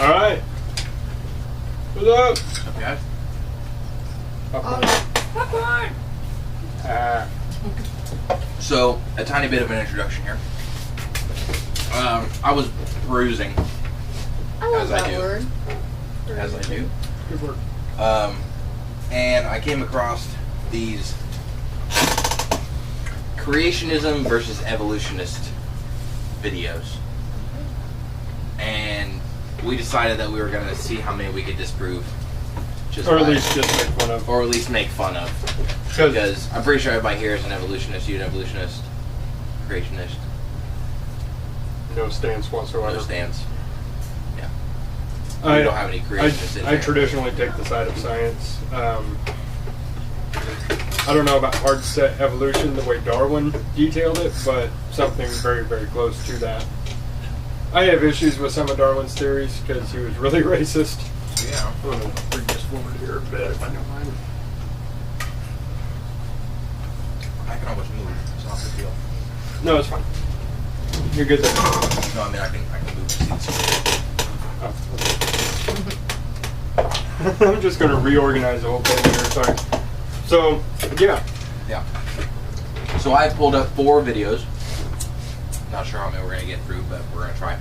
All right. What's up? What's up, guys? Popcorn. So, a tiny bit of an introduction here. I was perusing, as I do. Good work. And I came across these creationism versus evolutionist videos. And we decided that we were going to see how many we could disprove. Or at least just make fun of. Or at least make fun of. Because I'm pretty sure everybody here is an evolutionist. You an evolutionist? Creationist? No stance whatsoever. No stance. Yeah. I don't have any creationists in I here. traditionally take the side of science. I don't know about hard set evolution the way Darwin detailed it, but something very, very close to that. I have issues with some of Darwin's theories because he was really racist. Yeah. I'm going to bring this forward here a bit if I don't mind. I can almost move. It's not a big deal. No, it's fine. You're good there. No, I mean, I can move to see this. Oh, okay. I'm just going to reorganize the whole thing here. Sorry. So, yeah. Yeah. So I pulled up 4 videos. Not sure how many we're going to get through, but we're going to try.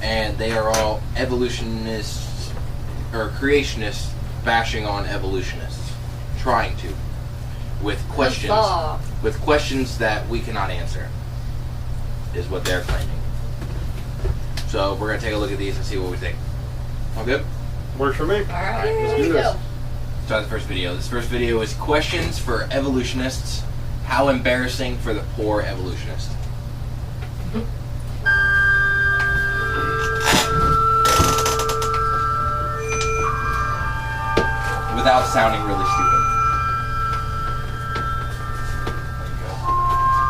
And they are all evolutionists or creationists bashing on evolutionists, trying to, with questions that we cannot answer, is what they're claiming. So we're gonna take a look at these and see what we think. All good? Works for me. All right, Let's do this. Start the first video. This first video is questions for evolutionists. How embarrassing for the poor evolutionist. Without sounding really stupid.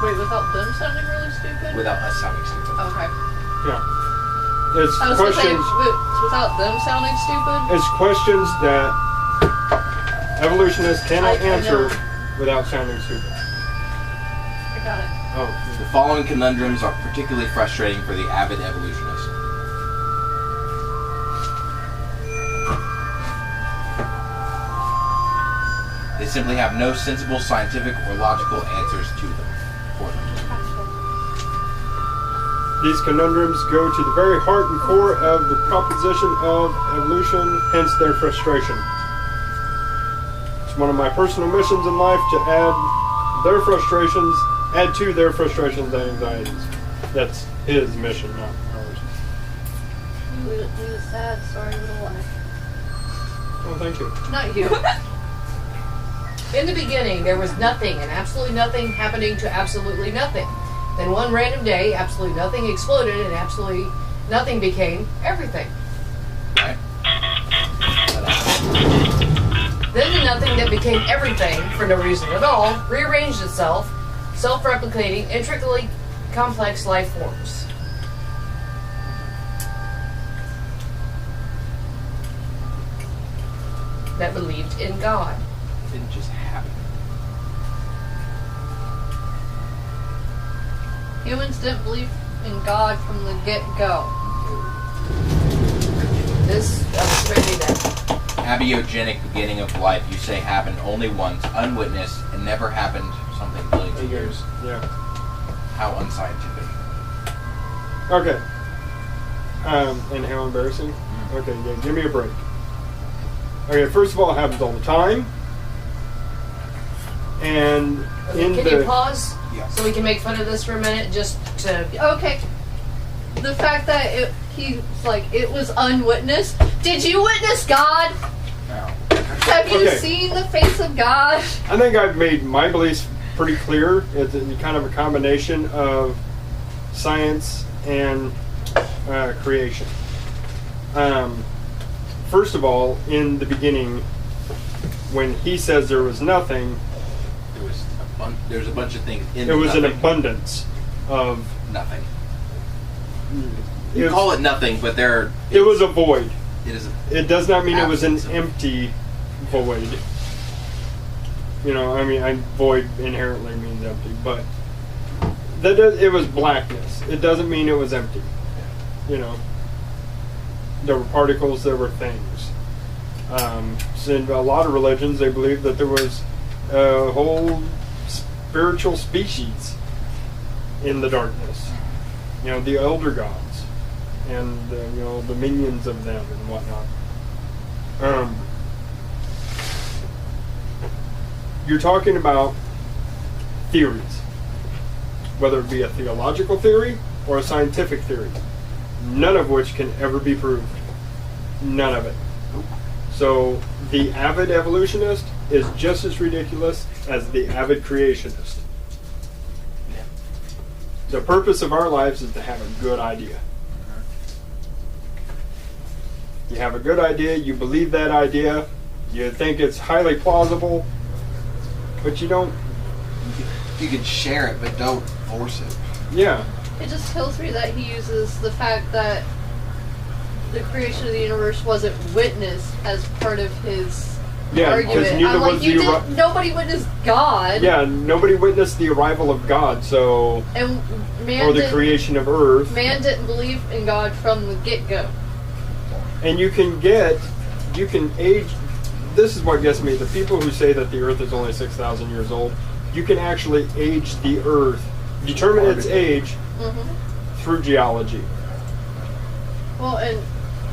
Wait, without them sounding really stupid? Without us sounding stupid. Okay. Yeah. It's I was going to say, questions. without them sounding stupid? It's questions that evolutionists cannot I answer know. without sounding stupid. I got it. Oh. The following conundrums are particularly frustrating for the avid evolutionist. They simply have no sensible, scientific, or logical answers to them. For them. These conundrums go to the very heart and core of the proposition of evolution, hence their frustration. It's one of my personal missions in life to add to their frustrations and anxieties. That's his mission, not ours. Lead a sad story of a life. Oh, thank you. Not you. In the beginning, there was nothing and absolutely nothing happening to absolutely nothing. Then one random day, absolutely nothing exploded and absolutely nothing became everything. Right? Then the nothing that became everything, for no reason at all, rearranged itself, self-replicating, intricately complex life forms. That believed in God. It didn't just happen. Humans didn't believe in God from the get-go. This was really that. Abiogenic beginning of life, you say, happened only once, unwitnessed, and never happened something millions of years. Yeah. How unscientific. Okay. And how embarrassing? Okay, yeah, give me a break. Okay, first of all, it happens all the time. And in Can you pause? Yeah. So we can make fun of this for a minute, just to... Okay. The fact that he's like, it was unwitnessed. Did you witness God? No. Have you Okay. seen the face of God? I think I've made my beliefs pretty clear. It's kind of a combination of science and creation. First of all, in the beginning, when he says there was nothing, There's a bunch of things in it was nothing. an abundance of Nothing. You call it nothing, but it was a void. It is. It does not mean it was an Absence of- empty void. You know, I mean, void inherently means empty, but it was blackness. It doesn't mean it was empty. You know. There were particles, there were things. So in a lot of religions, they believed that there was a whole spiritual species in the darkness. You know, the elder gods and you know, the minions of them and whatnot. You're talking about theories, whether it be a theological theory or a scientific theory, none of which can ever be proved. None of it. So the avid evolutionist is just as ridiculous as the avid creationist. The purpose of our lives is to have a good idea. You have a good idea, you believe that idea, you think it's highly plausible, but you don't. You can share it, but don't force it. Yeah. It just kills me that he uses the fact that the creation of the universe wasn't witnessed as part of his argument. neither I'm like, was nobody witnessed God. Yeah, nobody witnessed the arrival of God, so And or the creation of Earth. Man didn't believe in God from the get-go. And you can age. This is what gets me. The people who say that the Earth is only 6,000 years old, you can actually age the Earth, determine its age through geology. Well, and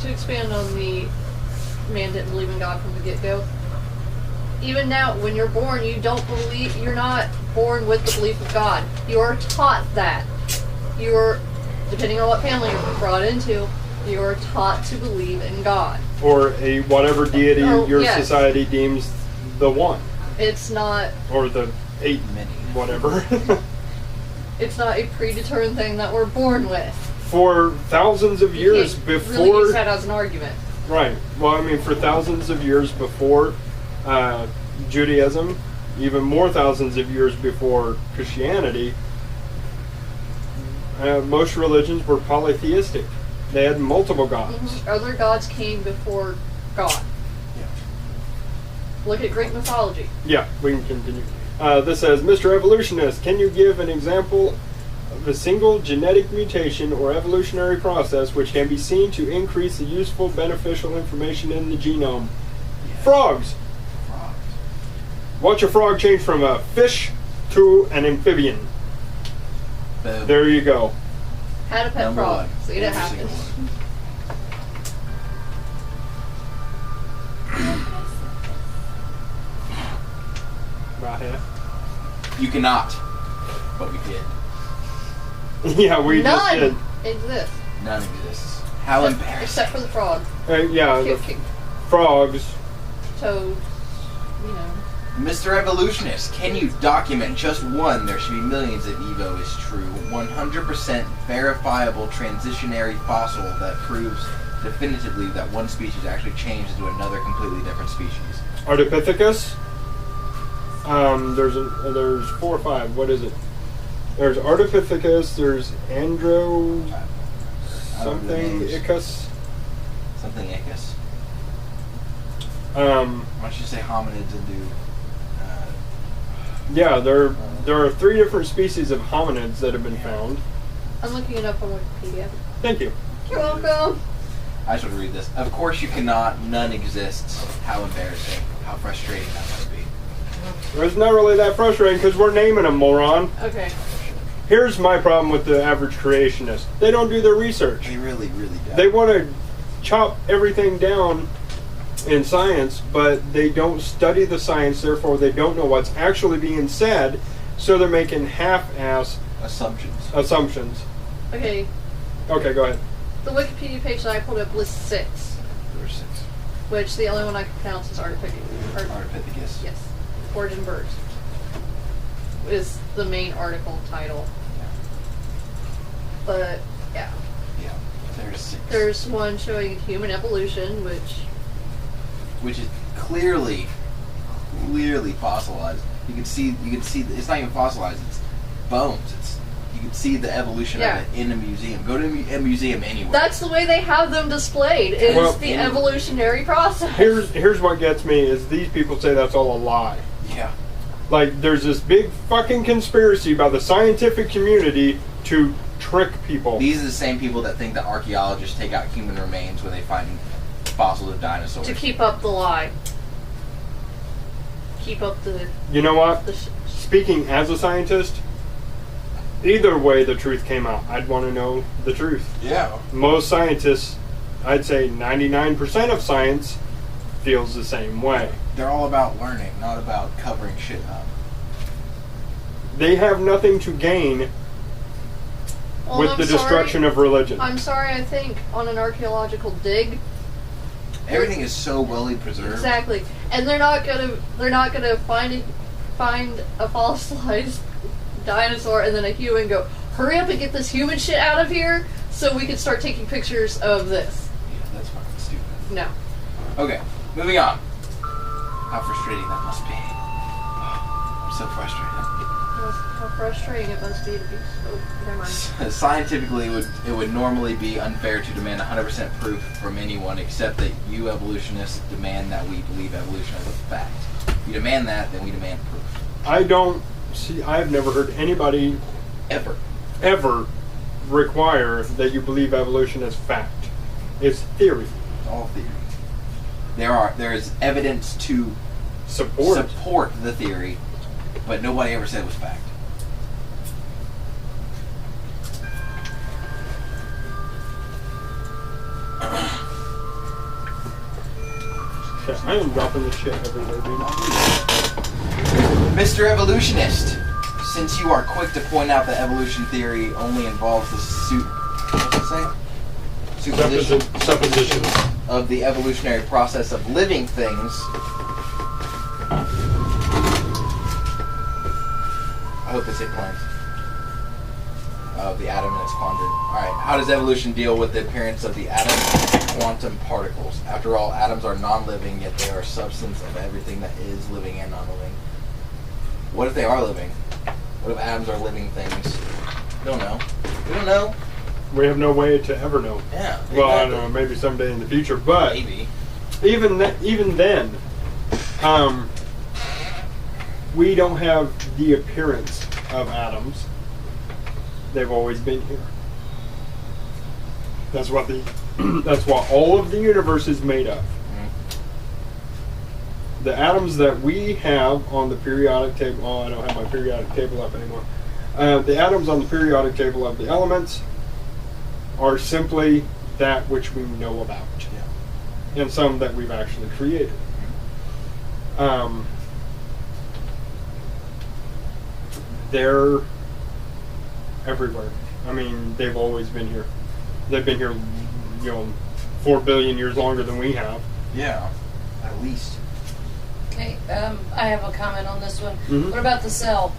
to expand on the man didn't believe in God from the get-go, even now, when you're born, you're not born with the belief of God. You are taught that. You're, depending on what family you're brought into, you are taught to believe in God. Or a whatever deity your society deems the one. It's not... Or the 8 many, whatever. It's not a predetermined thing that we're born with. For thousands of years before... really use that as an argument. Right. Well, I mean, for thousands of years before Judaism, even more thousands of years before Christianity, most religions were polytheistic. They had multiple gods. Other gods came before God. Yeah. Look at Greek mythology. Yeah, we can continue. This says, Mr. Evolutionist, can you give an example of a single genetic mutation or evolutionary process which can be seen to increase the useful, beneficial information in the genome? Yeah. Frogs. Watch a frog change from a fish to an amphibian. Boom. There you go. Had a pet frog. See it happen. Right here. You cannot. But we did. Yeah, we just did. Exists. None exists. How embarrassing. Except for the frog. Yeah, the frogs. Toads. You know. Mr. Evolutionist, can you document just one, there should be millions if Evo is true, 100% verifiable transitionary fossil that proves definitively that one species actually changed into another completely different species? Ardipithecus. There's 4 or 5. What is it? There's Ardipithecus. There's something Icus. Something Icus. Why don't you say hominids and do? Yeah, there are 3 different species of hominids that have been found. I'm looking it up on Wikipedia. Thank you. You're welcome. I just want to read this. Of course you cannot. None exists. How embarrassing. How frustrating that must be. It's not really that frustrating because we're naming them, moron. Okay. Here's my problem with the average creationist. They don't do their research. They really, really don't. They want to chop everything down in science, but they don't study the science, therefore they don't know what's actually being said, so they're making half-ass assumptions. Okay. Okay, go ahead. The Wikipedia page that I pulled up lists 6. There were 6. Which the only one I can pronounce is Ardipithecus. Yes. Origin birds. Is the main article title. Yeah. But, yeah. Yeah. There's 6. There's one showing human evolution, which is clearly fossilized. You can see it's not even fossilized, it's bones. You can see the evolution of it in a museum. Go to a museum anywhere. That's the way they have them displayed, is the evolutionary process. Here's what gets me is these people say that's all a lie. Yeah. Like, there's this big fucking conspiracy by the scientific community to trick people. These are the same people that think that archaeologists take out human remains when they find fossils of dinosaurs. To keep up the lie. Keep up the... You know what? the Speaking as a scientist, either way the truth came out, I'd want to know the truth. Yeah. Most scientists, I'd say 99% of science, feels the same way. They're all about learning, not about covering shit up. They have nothing to gain Well, with I'm the destruction of religion. I'm sorry, I think on an archaeological dig, Everything is so well preserved. exactly, and they're not gonna find a fossilized dinosaur and then a human and go, hurry up and get this human shit out of here so we can start taking pictures of this. Yeah, that's fucking stupid. No. Okay, moving on. How frustrating that must be. I'm so frustrated. How frustrating it must be to be so... Never mind. Scientifically, it would normally be unfair to demand 100% proof from anyone except that you evolutionists demand that we believe evolution as a fact. If you demand that, then we demand proof. I've never heard anybody Ever. require that you believe evolution as fact. It's theory. It's all theory. There is evidence to Support. the theory, but nobody ever said it was fact. Yeah, I am dropping this shit everywhere, dude. Mr. Evolutionist, since you are quick to point out that evolution theory only involves the Suppositions. of the evolutionary process of living things, I hope it's hit plants. Of the atom and its quadrant. Alright, how does evolution deal with the appearance of the atom and quantum particles? After all, atoms are non-living, yet they are substance of everything that is living and non-living. What if they are living? What if atoms are living things? We don't know. We don't know. We have no way to ever know. Yeah. Well, I exactly. don't know, maybe someday in the future, but Maybe. even then, we don't have the appearance of atoms. They've always been here. That's what that's what all of the universe is made of. The atoms that we have on the periodic table. Oh, I don't have my periodic table up anymore. The atoms on the periodic table of the elements are simply that which we know about, and some that we've actually created. They're everywhere. I mean, they've always been here. They've been here, 4 billion years longer than we have. Yeah. At least. Okay, I have a comment on this one. Mhm. What about the cell?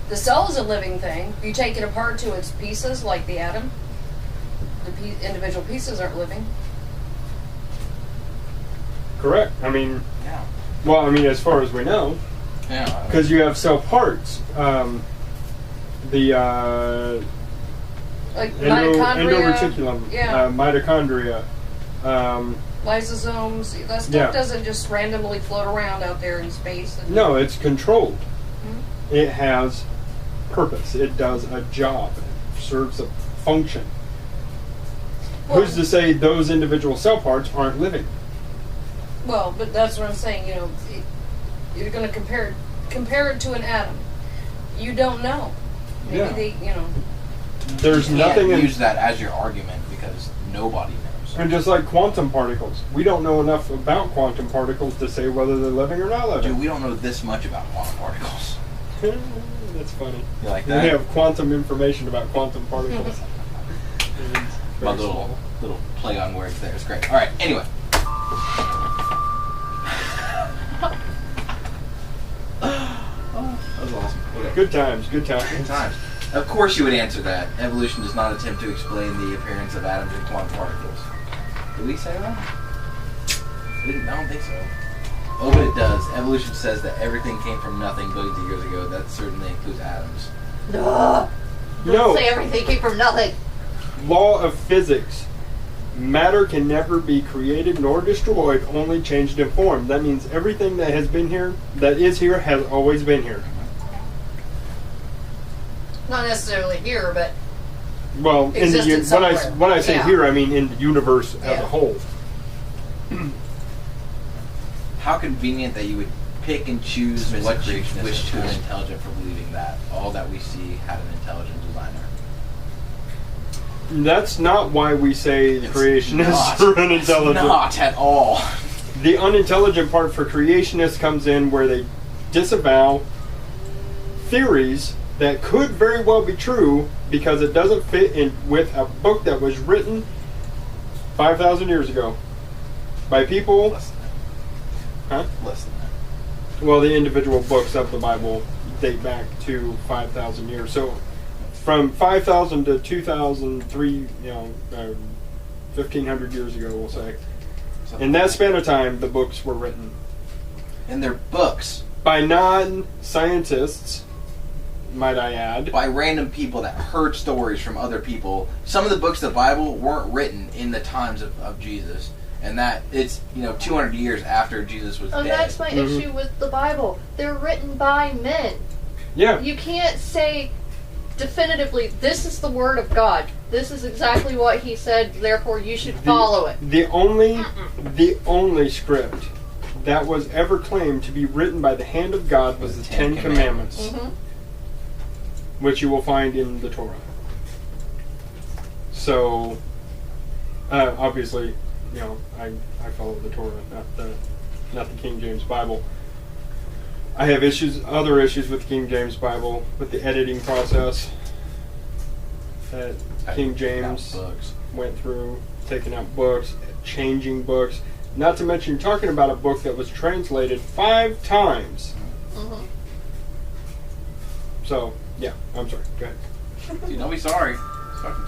The cell is a living thing. You take it apart to its pieces, like the atom. The individual pieces aren't living. Correct. I mean, Yeah. well, I mean, as far as we know, Yeah. because you have cell parts. The Like mitochondria, endoreticulum, yeah. mitochondria. Lysosomes. That stuff Yeah. doesn't just randomly float around out there in space. And No, it's controlled. Mhm. It has purpose. It does a job. It serves a function. Well- Who's to say those individual cell parts aren't living? Well, but that's what I'm saying. You're going to compare it to an atom. You don't know. Maybe Yeah. they, There's You nothing can't in. use that as your argument because nobody knows. And just like quantum particles, we don't know enough about quantum particles to say whether they're living or not living. Dude, we don't know this much about quantum particles. That's funny. You like We that? have quantum information about quantum particles. My little play on words there is great. All right. Anyway. That was awesome. Okay. Good times, good Good times. times. Of course you would answer that. Evolution does not attempt to explain the appearance of atoms and quantum particles. Did we say that? I don't think so. Oh, but it does. Evolution says that everything came from nothing billions of years ago. That certainly includes atoms. Duh. No. Don't say everything came from nothing. Law of physics. Matter can never be created nor destroyed, only changed in form. That means everything that has been here, that is here, has always been here. not necessarily here, but Well, in the, existed when somewhere. I say Yeah. here, I mean in the universe as Yeah. a whole. How convenient that you would pick and choose It's what you creationist wish to an interest. intelligent for believing that all that we see had an intelligent designer. That's not why we say It's creationists not. are unintelligent. Not at all. The unintelligent part for creationists comes in where they disavow theories that could very well be true because it doesn't fit in with a book that was written 5,000 years ago by people. Less than Huh? that. Less than that. Well, the individual books of the Bible date back to 5,000 years. So from 5,000 to 2003, 1,500 years ago, we'll say. In that span of time, the books were written And they're books by non-scientists, might I add. by random people that heard stories from other people. Some of the books of the Bible weren't written in the times of Jesus. And that it's 200 years after Jesus was And dead. that's my issue with the Bible. They're written by men. Yeah. You can't say definitively, this is the word of God. This is exactly what he said, therefore you should follow it. The only script that was ever claimed to be written by the hand of God was the Ten Commandments, Mm-hmm. which you will find in the Torah. So, obviously, I follow the Torah, not the King James Bible. I have other issues with the King James Bible, with the editing process that King James Books. went through, taking out books, changing books. Not to mention, you're talking about a book that was translated 5 times. Mm-hmm. So, yeah, I'm sorry. Go ahead. Dude, don't be sorry. It's fucking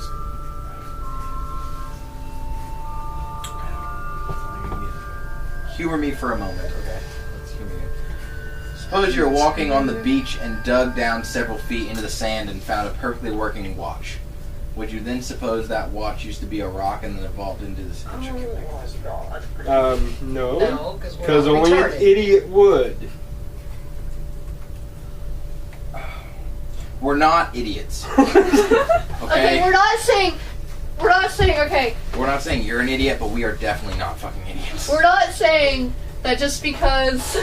humor me for a moment, okay? Let's humor you. Suppose you're walking on the beach and dug down several feet into the sand and found a perfectly working watch. Would you then suppose that watch used to be a rock and then evolved into this intricate mechanism? No. No, because we're Because not only an retarded. idiot would. We're not idiots. Okay, we're not saying, okay, We're not saying you're an idiot, but we are definitely not fucking idiots. we're not saying that just because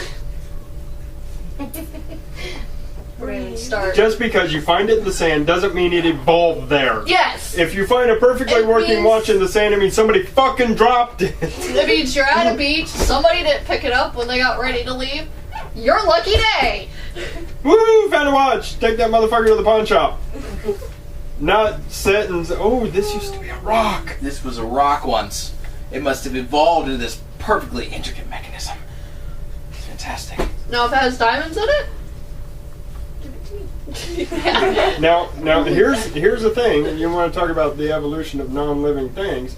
we're gonna start. Just because you find it in the sand doesn't mean it evolved there. Yes! If you find a perfectly It working means- watch in the sand, it means somebody fucking dropped it. That means you're at a beach, somebody didn't pick it up when they got ready to leave. Your lucky day! Woo! Found a watch. Take that motherfucker to the pawn shop. Not sit and say, oh, this used to be a rock. This was a rock once. It must have evolved into this perfectly intricate mechanism. It's fantastic. Now if it has diamonds in it, give it to me. Now here's the thing. And you want to talk about the evolution of non-living things?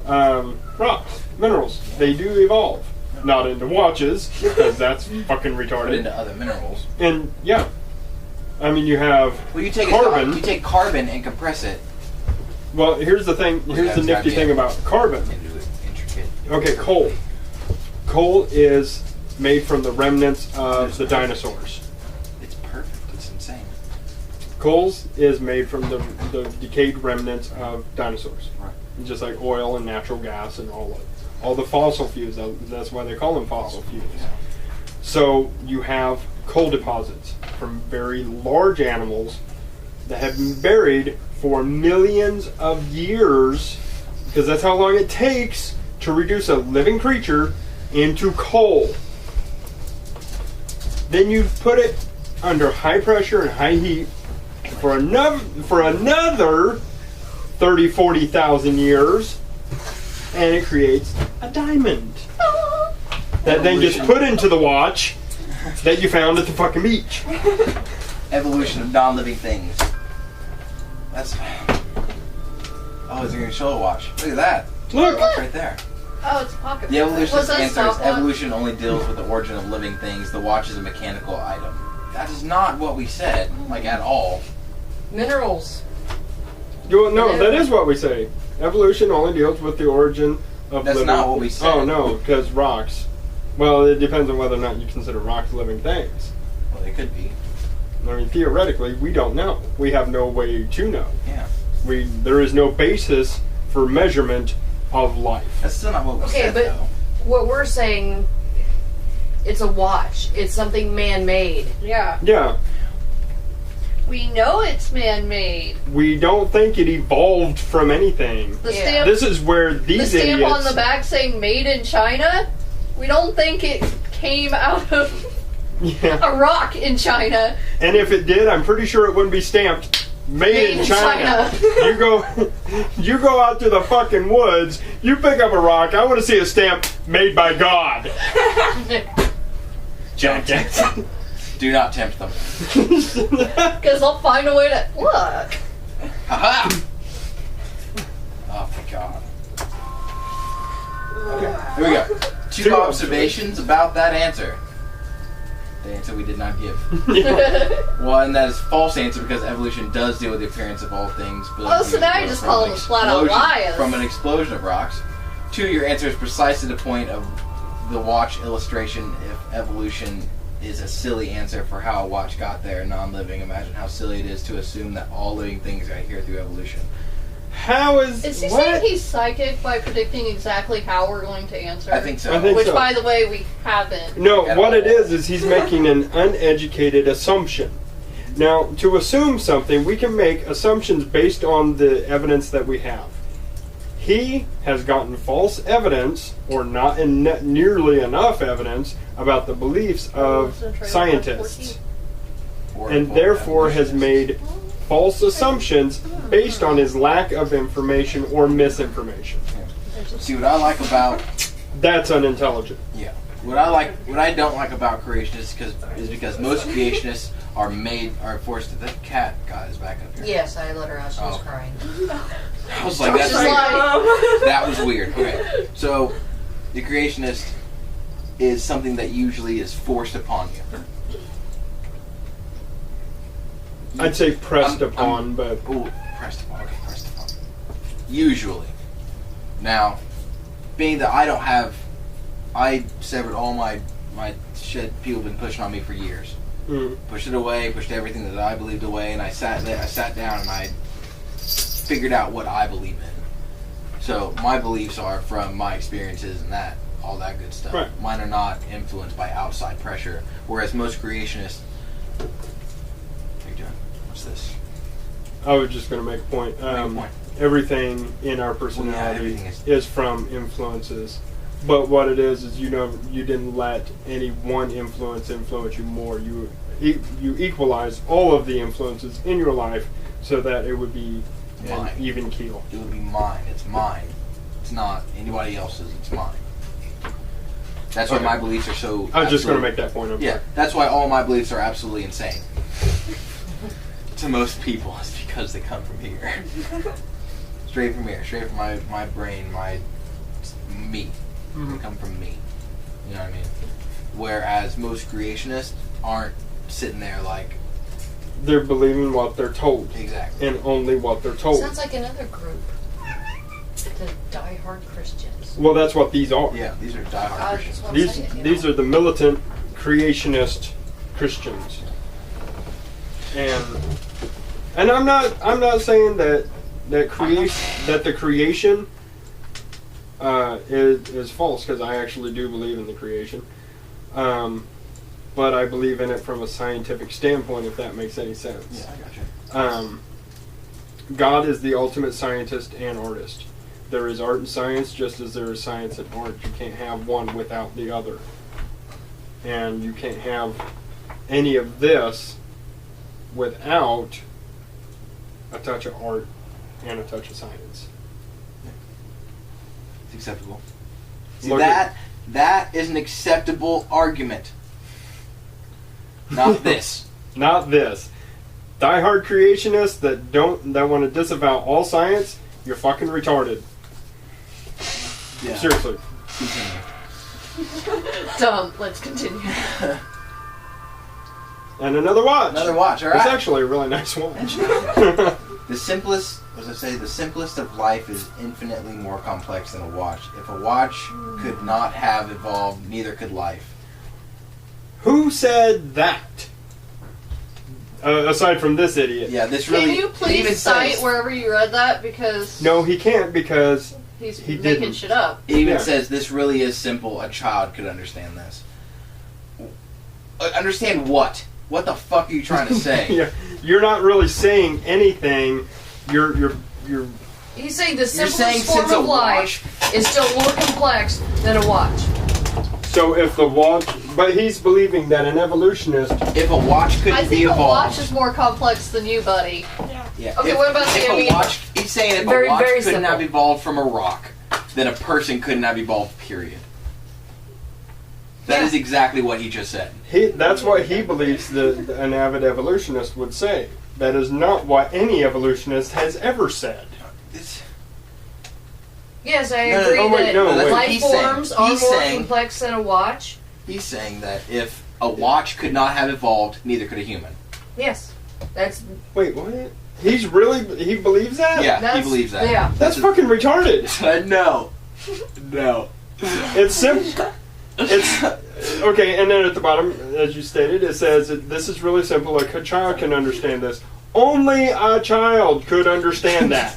Rocks, minerals, they do evolve. Not into watches, because that's fucking Put retarded. into other minerals. And yeah, I mean you have Well, you take carbon. You take carbon and compress it Well, here's the thing. Here's the nifty thing about carbon. into an intricate. Okay, coal. Coal is made from the remnants of the dinosaurs. It's perfect. It's insane. Coals is made from the decayed remnants of dinosaurs. Right. Just like oil and natural gas and all the fossil fuels. That's why they call them fossil fuels. So you have coal deposits from very large animals that have been buried for millions of years, because that's how long it takes to reduce a living creature into coal. Then you put it under high pressure and high heat for another 30, 40,000 years, and it creates a diamond that then gets put into the watch that you found at the fucking beach. Evolution of non-living things. That's. Oh, it's gonna show a watch. Look at that. Look. Watch right there. Oh, it's a pocket. The evolutionist Was that answer is stopwatch? evolution only deals with the origin of living things. The watch is a mechanical item. That is not what we said, like at all. Minerals. No, that is what we say. Evolution only deals with the origin of That's living. not what we said. Oh no, because rocks. Well, it depends on whether or not you consider rocks living things. Well, they could be. I mean, theoretically, we don't know. We have no way to know. Yeah. There is no basis for measurement of life. That's still not what we Okay, said, but though. what we're saying, it's a watch. It's something man-made. Yeah. Yeah, We know it's man-made. we don't think it evolved from anything. The Yeah. stamp, This is where the these stamp idiots. on the back saying "Made in China." We don't think it came out of Yeah, a rock in China. and if it did, I'm pretty sure it wouldn't be stamped "Made in China." You go out to the fucking woods. You pick up a rock. I want to see a stamp "Made by God." Jackass. Do not tempt them. Because they'll find a way to look. Haha! Oh, my God. Okay, here we go. Two Two observations about that answer. The answer we did not give. One, that is false answer because evolution does deal with the appearance of all things. Oh, so now you're just calling them flat out liars. From an explosion of rocks. Two, your answer is precisely the point of the watch illustration. If evolution is a silly answer for how a watch got there, non-living, imagine how silly it is to assume that all living things got here through evolution. How is Is he what? saying he's psychic by predicting exactly how we're going to answer? I think so. I think Which, so. by the way, we haven't. No, At what it all. is he's making an uneducated assumption. Now, to assume something, we can make assumptions based on the evidence that we have. He has gotten false evidence, or not nearly enough evidence, about the beliefs of scientists, Or and therefore has made false assumptions based on his lack of information or misinformation. See, what I like about That's unintelligent. what I don't like about creationists is because most creationists are forced to. That cat got his back up here. Yes, I let her out. She was Oh. crying. I was like, that's Just weird. like- That was weird. Okay, so the creationist is something that usually is forced upon you. I'd say pressed I'm- upon, but Ooh, pressed upon. Okay, pressed upon. Usually. Now, being that I severed all my shit people have been pushing on me for years. Pushed it away, pushed everything that I believed away, and I sat down and I figured out what I believe in. So my beliefs are from my experiences and all that good stuff. Right. Mine are not influenced by outside pressure, whereas most creationists. What are you doing? What's this? I was just going to make a point. Make a point. Everything in our personality everything is from influences. But what it is you didn't let any one influence you more. You equalize all of the influences in your life so that it would be an Mine. even keel. It would be mine. It's mine. It's not anybody else's. It's mine. That's why Okay. my beliefs are so. I was just going absolute- to make that point. Yeah, that's why all my beliefs are absolutely insane. To most people, it's because they come from here. Straight from here. Straight from my brain, me. They come from me. You know what I mean? Whereas most creationists aren't sitting there like, They're believing what they're told, exactly. and only what they're told. Sounds like another group. The diehard Christians. Well, that's what these are. Yeah, these are diehard That's Christians. what I'm These saying, you these know. are the militant creationist Christians. And I'm not saying that the creation is false, because I actually do believe in the creation. But I believe in it from a scientific standpoint, if that makes any sense. Yeah, I gotcha. God is the ultimate scientist and artist. There is art and science just as there is science and art. You can't have one without the other. And you can't have any of this without a touch of art and a touch of science. It's acceptable. See, Look that is an acceptable argument. Not this. Not this. Diehard creationists that want to disavow all science, you're fucking retarded. Yeah. Seriously. Continue. Dumb. Let's continue. And another watch. Another watch, all It's right. actually a really nice watch. The simplest, as I say, the simplest of life is infinitely more complex than a watch. If a watch could not have evolved, neither could life. Who said that? aside from this idiot. Yeah, this really. Can you it please even cite says, wherever you read that? Because No, he can't because he's he making didn't. shit up. It even Yeah. says this really is simple. A child could understand this. Understand what? What the fuck are you trying to say? yeah, you're not really saying anything. You're He's saying the You're simplest saying form since a of life is still more complex than a watch. so if the watch, but he's believing that an evolutionist. If a watch couldn't I be think a evolved, watch is more complex than you, buddy. yeah. Okay, if, what about if the a amoeba? watch? He's saying if Very, a watch very could not simple. have evolved from a rock, then a person could not have evolved. Period. That Yeah. is exactly what he just said. That's what he believes an avid evolutionist would say. That is not what any evolutionist has ever said. It's, Yes, I No, no, agree oh, wait, that no, wait. life He's saying- forms are he's more saying- complex than a watch. he's saying that if a watch could not have evolved, neither could a human. Yes, that's Wait, what? He believes that? Yeah, he That's- believes that. yeah. That's fucking retarded. No. No. It's simple. It's okay, and then at the bottom, as you stated, it says that this is really simple. A child can understand this. Only a child could understand that.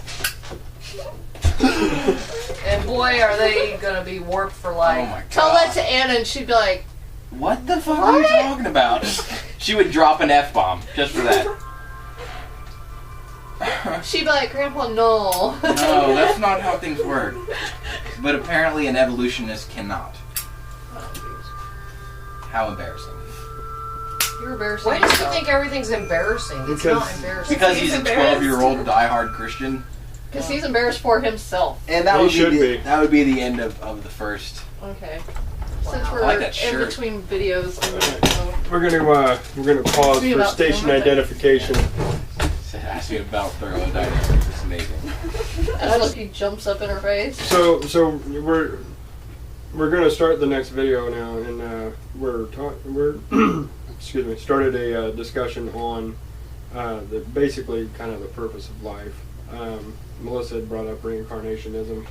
and boy, are they gonna be warped for Oh life. my god. Tell that to Anna, and she'd be like, What the fuck are you talking about? She would drop an F-bomb just for that. she'd be like, Grandpa, no. No, that's not how things work. But apparently an evolutionist cannot. How embarrassing. You're embarrassing. Why does he yourself. think everything's embarrassing? It's Because- not embarrassing. Because he's a embarrassed. 12-year-old diehard Christian. Because he's embarrassed for himself. And that He would should be. That would be the end of the first. Okay. Wow. Since I we're like that in shirt. between videos, I'm gonna We're gonna pause See for about station camera thing. identification. Ask me about thermodynamics. It's amazing. go. And Loki jumps up in her face. So we're gonna start the next video now, and we're excuse me, started a discussion on basically kind of the purpose of life. Melissa had brought up reincarnationism,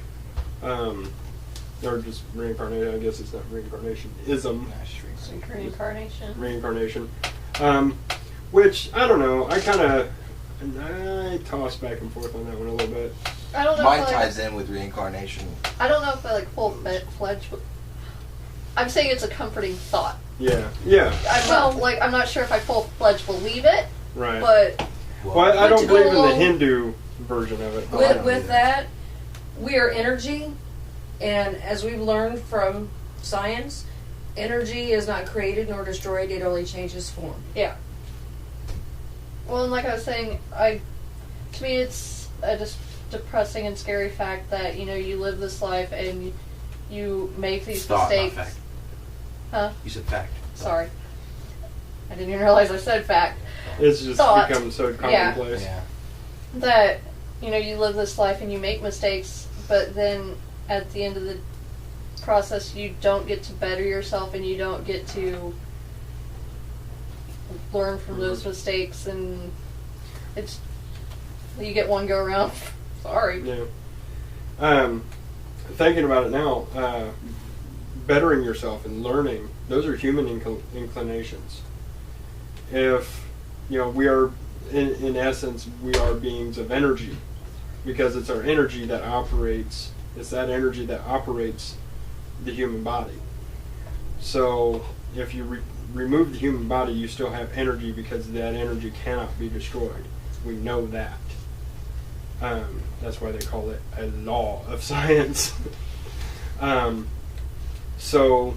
or just reincarnation. I guess it's not reincarnationism. Reincarnation. Reincarnation, which I don't know. I toss back and forth on that one a little bit. I don't know. Mine if ties in with reincarnation. I don't know if I like full-fledged. I'm saying it's a comforting thought. Yeah, I'm not sure if I full-fledged believe it, right. but Well, I But don't to go believe in the along- Hindu version of it. I With, don't with either. that, we are energy, and as we've learned from science, energy is not created nor destroyed; it only changes form. yeah. Well, and like I was saying, to me it's a just depressing and scary fact that you live this life and you make these Thought, not mistakes. fact. Huh? You said fact. Sorry, I didn't even realize I said fact. It's just Thought. become so Yeah. commonplace. Yeah. That you live this life and you make mistakes, but then at the end of the process you don't get to better yourself and you don't get to learn from those mistakes, and it's you get one go around. Sorry. Yeah. Thinking about it now, bettering yourself and learning, those are human inclinations. If, we are, in essence, we are beings of energy, because it's our energy that operates, it's that energy that operates the human body. So, if you remove the human body, you still have energy, because that energy cannot be destroyed. We know that. That's why they call it a law of science. So,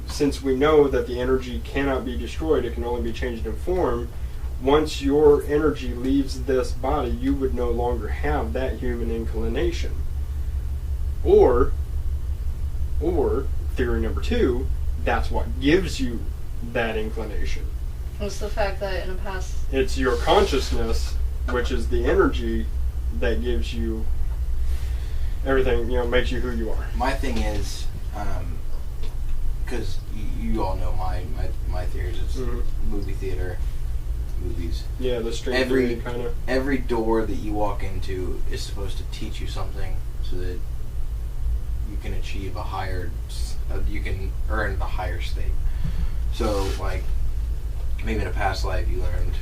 since we know that the energy cannot be destroyed, it can only be changed in form, once your energy leaves this body, you would no longer have that human inclination. Or theory number 2, that's what gives you that inclination. It's the fact that in the past, It's your consciousness, which is the energy that gives you everything, makes you who you are. My thing is, because you all know my theories. It's Mhm. movie theater, movies. Yeah, the string Every- theory kind of. Every door that you walk into is supposed to teach you something, so that you can achieve you can earn the higher state. So, like, maybe in a past life you learned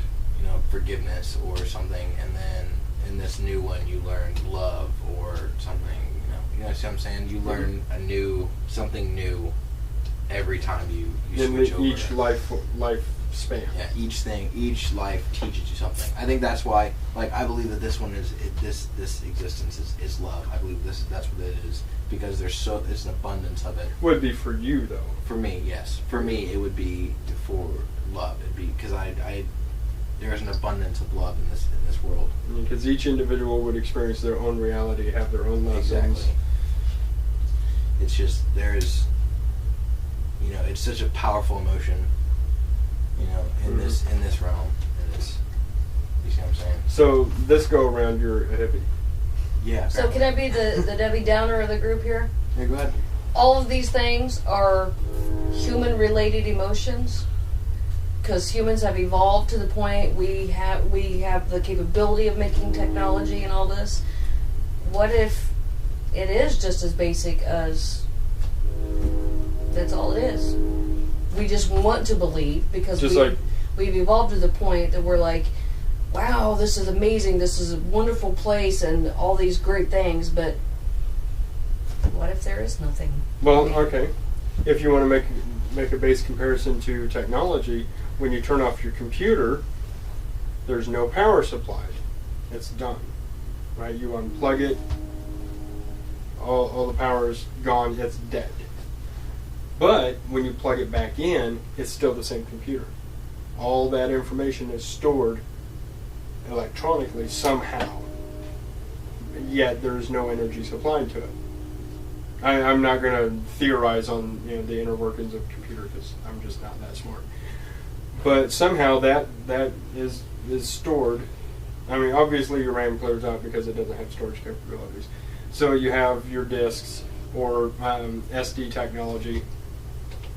forgiveness or something, and then in this new one you learn love or something. You know what I'm saying? You learn something new every time you switch over. Each lifespan. Yeah, each life teaches you something. I think that's why, I believe that this one this existence is love. I believe that's what it is, because it's an abundance of it. Would be for you though. For me, yes. For me, it would be for love. It'd be because there's an abundance of love in this world. Because each individual would experience their own reality, have their own lessons. Exactly. It's just it's such a powerful emotion. In this realm, you see what I'm saying? So this go around, you're a hippie. Yeah. So can I be the Debbie Downer of the group here? Yeah, go ahead. All of these things are human-related emotions, because humans have evolved to the point we have the capability of making technology and all this. What if it is just as basic as that's all it is? We just want to believe because we've evolved to the point that we're like, wow, this is amazing, this is a wonderful place and all these great things, but what if there is nothing? Well, okay. If you want to make a base comparison to technology, when you turn off your computer, there's no power supplied. It's done. Right? You unplug it, all the power is gone, it's dead. But when you plug it back in, it's still the same computer. All that information is stored electronically somehow, yet there's no energy supplied to it. I'm not going to theorize on the inner workings of a computer because I'm just not that smart. But somehow that is stored. I mean, obviously your RAM clears out because it doesn't have storage capabilities. So you have your disks or SD technology,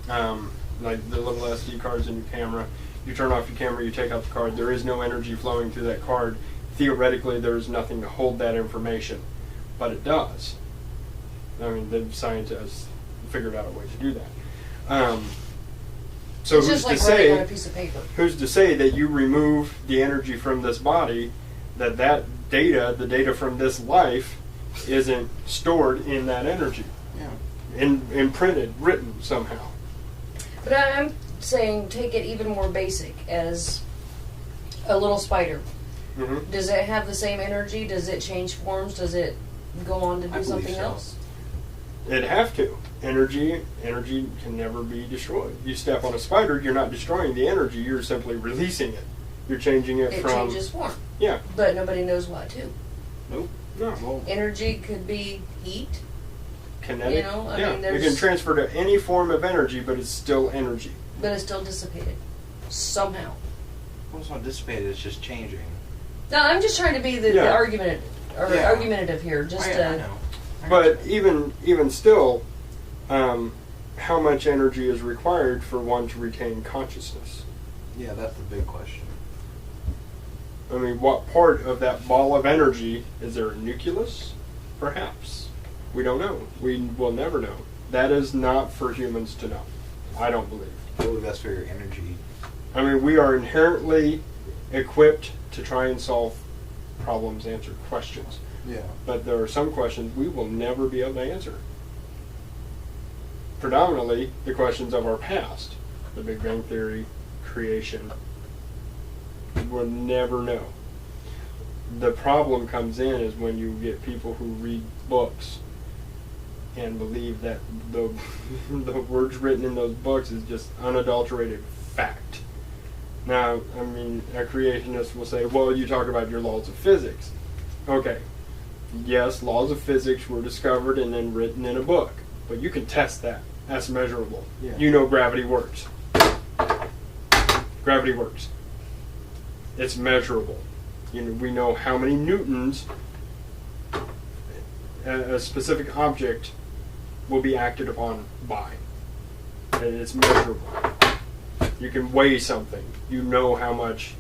like the little SD cards in your camera. You turn off your camera, you take out the card. There is no energy flowing through that card. Theoretically, there is nothing to hold that information, but it does. I mean, the scientists figured out a way to do that. So it's just like writing on a piece of paper. Who's to say that you remove the energy from this body, that data, the data from this life, isn't stored in that energy? Yeah. Imprinted, written somehow. But I'm saying take it even more basic as a little spider. Mm-hmm. Does it have the same energy? Does it change forms? Does it go on to do something else? It'd have to. Energy can never be destroyed. You step on a spider, you're not destroying the energy, you're simply releasing it. You're changing it from... It changes form. Yeah. But nobody knows what to. Nope. No. Well, energy could be heat. Kinetic. I mean, it can transfer to any form of energy, but it's still energy. But it's still dissipated. Somehow. Well, it's not dissipated, it's just changing. No, I'm just trying to be the argumentative here. I know. But even still, how much energy is required for one to retain consciousness? Yeah, that's the big question. I mean, what part of that ball of energy, is there a nucleus? Perhaps. We don't know. We will never know. That is not for humans to know. I don't believe. I believe that's for your energy. I mean, we are inherently equipped to try and solve problems, answer questions. Yeah. But there are some questions we will never be able to answer. Predominantly, the questions of our past. The Big Bang Theory, creation. We'll never know. The problem comes in is when you get people who read books and believe that the words written in those books is just unadulterated fact. Now, I mean, a creationist will say, well, you talk about your laws of physics. Okay. Yes, laws of physics were discovered and then written in a book. But you can test that. That's measurable. Yeah. You know gravity works. Gravity works. It's measurable. We know how many newtons a specific object will be acted upon by. And it's measurable. You can weigh something. You know how much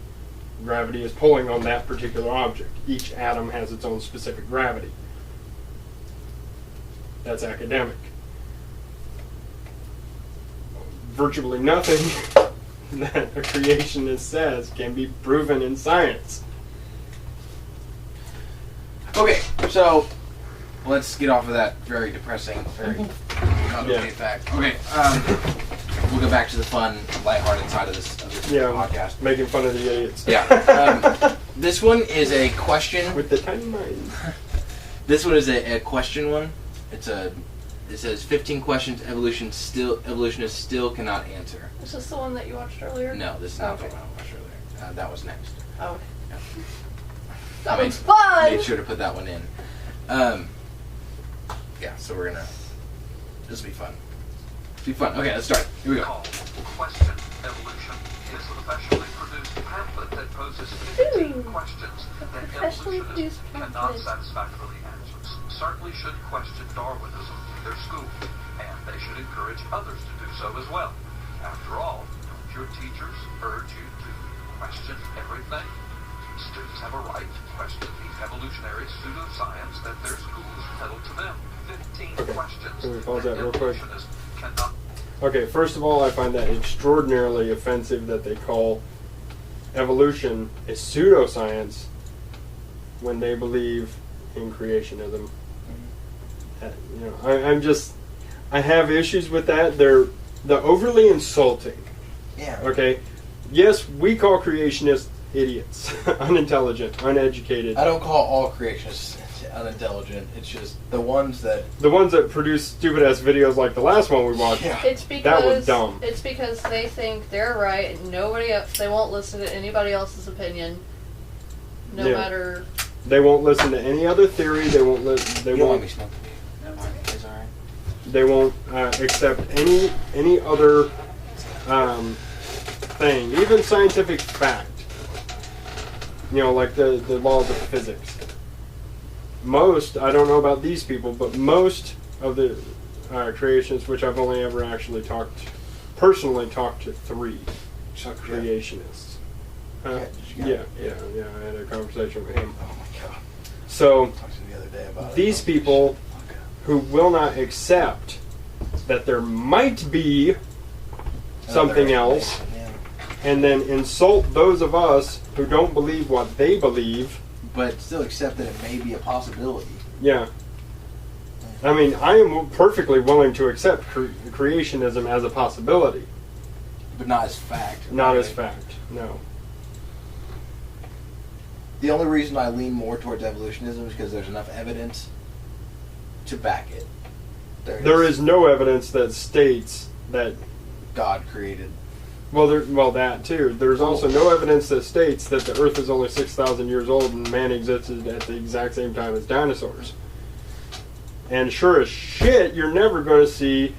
gravity is pulling on that particular object. Each atom has its own specific gravity. That's academic. Virtually nothing that a creationist says can be proven in science. Okay, so let's get off of that very depressing, very not okay fact. Okay, we'll go back to the fun, lighthearted side of this podcast. Making fun of the idiots. Yeah. This one is a question with the tiny mind. This one is a question one. It says 15 questions evolutionists still cannot answer. Is this the one that you watched earlier? No, this is not the one I watched earlier. That was next. Oh, okay. Yeah. That was fun! Made sure to put that one in. Yeah, so we're gonna... This will be fun. It'll be fun. Okay, let's start. Here we go. Question Evolution is a professionally produced pamphlet that poses 15 questions that evolutionists cannot satisfactorily answer. Certainly should question Darwinism in their school, and they should encourage others to do so as well. After all, don't your teachers urge you to question everything? Students have a right to question the evolutionary pseudoscience that their schools peddle to them. 15 questions Can we pause that real quick? evolutionists cannot. Okay, first of all, I find that extraordinarily offensive that they call evolution a pseudoscience when they believe in creationism. I have issues with that. They're overly insulting. Yeah. Okay. Yes, we call creationists idiots, unintelligent, uneducated. I don't call all creationists unintelligent. It's just the ones that produce stupid ass videos like the last one we watched. Yeah. It's because that was dumb. It's because they think they're right and nobody else. They won't listen to anybody else's opinion, no matter. They won't listen to any other theory. They won't listen. They won't. Let me smoke. It's all right. They won't accept any other thing, even scientific fact. Like the laws of physics. Most, I don't know about these people, but most of the creationists, which I've only ever actually personally talked to 3 creationists. Yeah, I had a conversation with him. Oh my god. So, Talked to him the other day about these people who will not accept that there might be something else, and then insult those of us who don't believe what they believe, but still accept that it may be a possibility. Yeah. I mean, I am perfectly willing to accept creationism as a possibility. But not as fact. Not as fact, no. The only reason I lean more towards evolutionism is because there's enough evidence to back it. There is no evidence that states that God created. Well, that too. There's also no evidence that states that the Earth is only 6,000 years old and man existed at the exact same time as dinosaurs. And sure as shit, you're never going to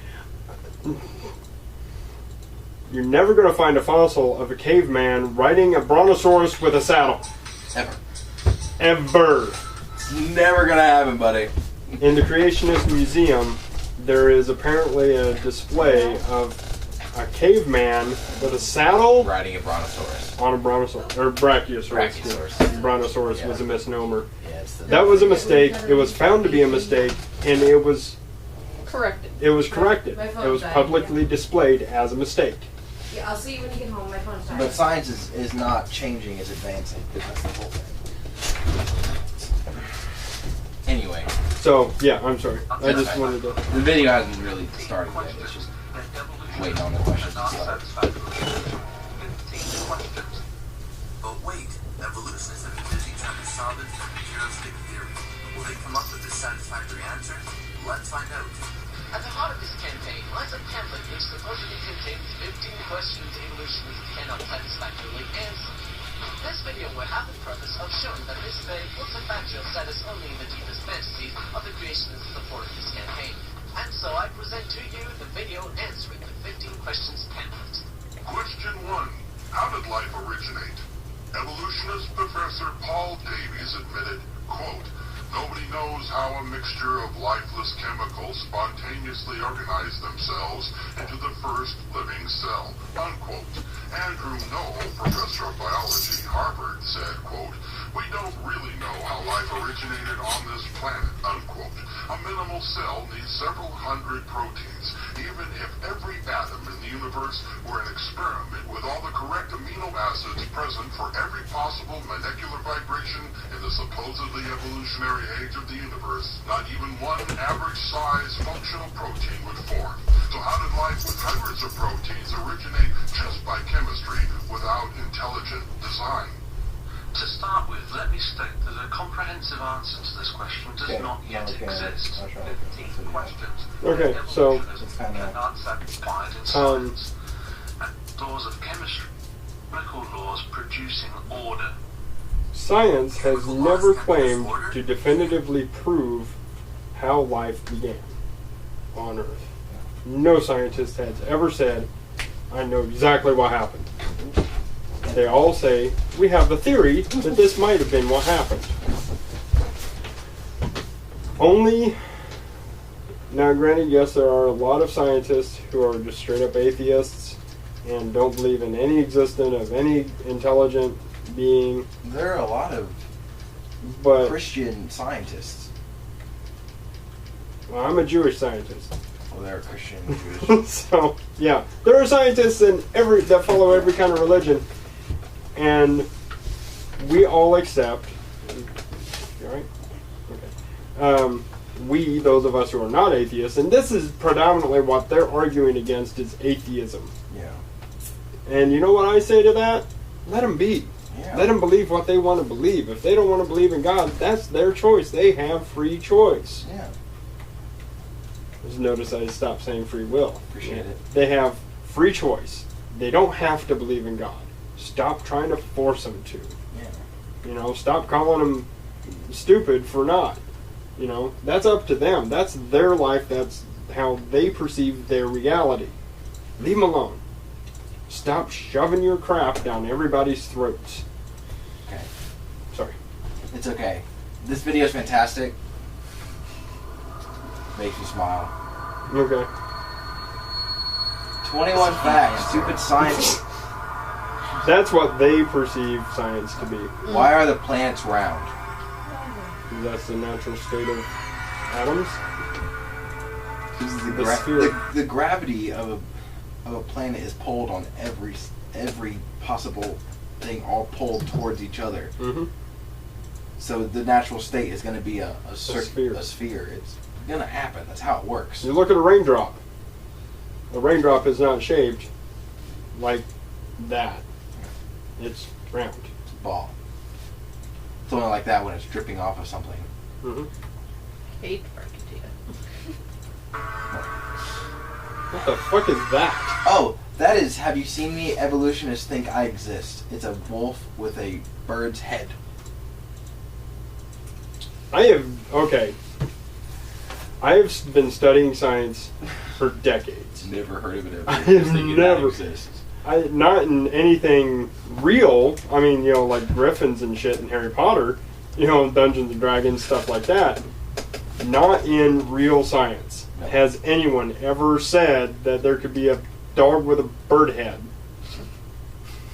find a fossil of a caveman riding a brontosaurus with a saddle. Ever. It's never going to happen, buddy. In the Creationist Museum, there is apparently a display of a caveman with a saddle riding a brontosaurus. On a brontosaurus. Or brachiosaurus. Brachiosaurus. Brontosaurus was a misnomer. Yeah, that was a mistake. It was found to be a mistake, and it was corrected. It was corrected. It was publicly displayed as a mistake. Yeah, I'll see you when you get home. My phone's dying. But science is not changing, it's advancing. That's the whole thing. Anyway. So, yeah, I'm sorry. I just wanted to... The video hasn't really started yet. It's just waiting on the questions to start. 15 questions. But wait, evolutionists have been busy trying to solve it from materialistic theories. Will they come up with a satisfactory answer? Let's find out. At the heart of this campaign lies a pamphlet which supposedly contains 15 questions evolutionists cannot satisfactorily answer. This video will have the purpose of showing that this very puts a factual status only in the deepest fantasies of the creationists supporting this campaign. And so I present to you the video answering the 15 questions pamphlet. Question 1. How did life originate? Evolutionist Professor Paul Davies admitted, quote, "Nobody knows how a mixture of lifeless chemicals spontaneously organize themselves into the first living cell," unquote. Andrew Noel, professor of biology, Harvard, said, quote, "We don't really know how life life originated on this planet, unquote. A minimal cell needs several hundred proteins. Even if every atom in the universe were an experiment with all the correct amino acids present for every possible molecular vibration in the supposedly evolutionary age of the universe, not even one average-size functional protein would form. So how did life with hundreds of proteins originate just by chemistry without intelligent design? To start with, let me state that a comprehensive answer to this question does not yet exist. 15 questions. Okay, so Evolutionism cannot satisfy in science. And laws of chemistry, chemical laws producing order. science has never claimed to definitively prove how life began on Earth. No scientist has ever said, I know exactly what happened. They all say, we have a theory that this might have been what happened. Only, now granted, yes, there are a lot of scientists who are just straight up atheists and don't believe in any existence of any intelligent being. There are a lot of But Christian scientists. well, I'm a Jewish scientist. Well, they're Christian and Jewish. So, yeah, there are scientists in that follow every kind of religion, and we all accept. You all right? Okay. We, those of us who are not atheists, and this is predominantly what they're arguing against, is atheism. Yeah. And you know what I say to that? Let them be. Yeah. Let them believe what they want to believe. If they don't want to believe in God, that's their choice. They have free choice. Yeah. Just notice I stopped saying free will. Appreciate it. They have free choice. They don't have to believe in God. Stop trying to force them to. Yeah. You know, stop calling them stupid for not. You know, that's up to them. That's their life. That's how they perceive their reality. Leave them alone. Stop shoving your crap down everybody's throats. Okay. Sorry. It's okay. This video is fantastic. Makes me smile. Okay. 21 facts. Stupid science. That's what they perceive science to be. Why are the planets round? That's the natural state of atoms. Because The sphere. the gravity of a planet is pulled on every possible thing, all pulled towards each other. Mm-hmm. So the natural state is going to be a sphere. A sphere. It's going to happen. That's how it works. You look at a raindrop. A raindrop is not shaped like that. It's round. It's a ball. It's only like that when it's dripping off of something. Mm-hmm. Hate Arcadia. What the fuck is that? Oh, that is, have you seen me? Evolutionists think I exist. It's a wolf with a bird's head. I have been studying science for decades. Never heard of it ever. I have Just thinking that never- exists. Not in anything real. I mean, you know, like griffins and shit in Harry Potter. You know, Dungeons and Dragons, stuff like that. Not in real science. No. Has anyone ever said that there could be a dog with a bird head?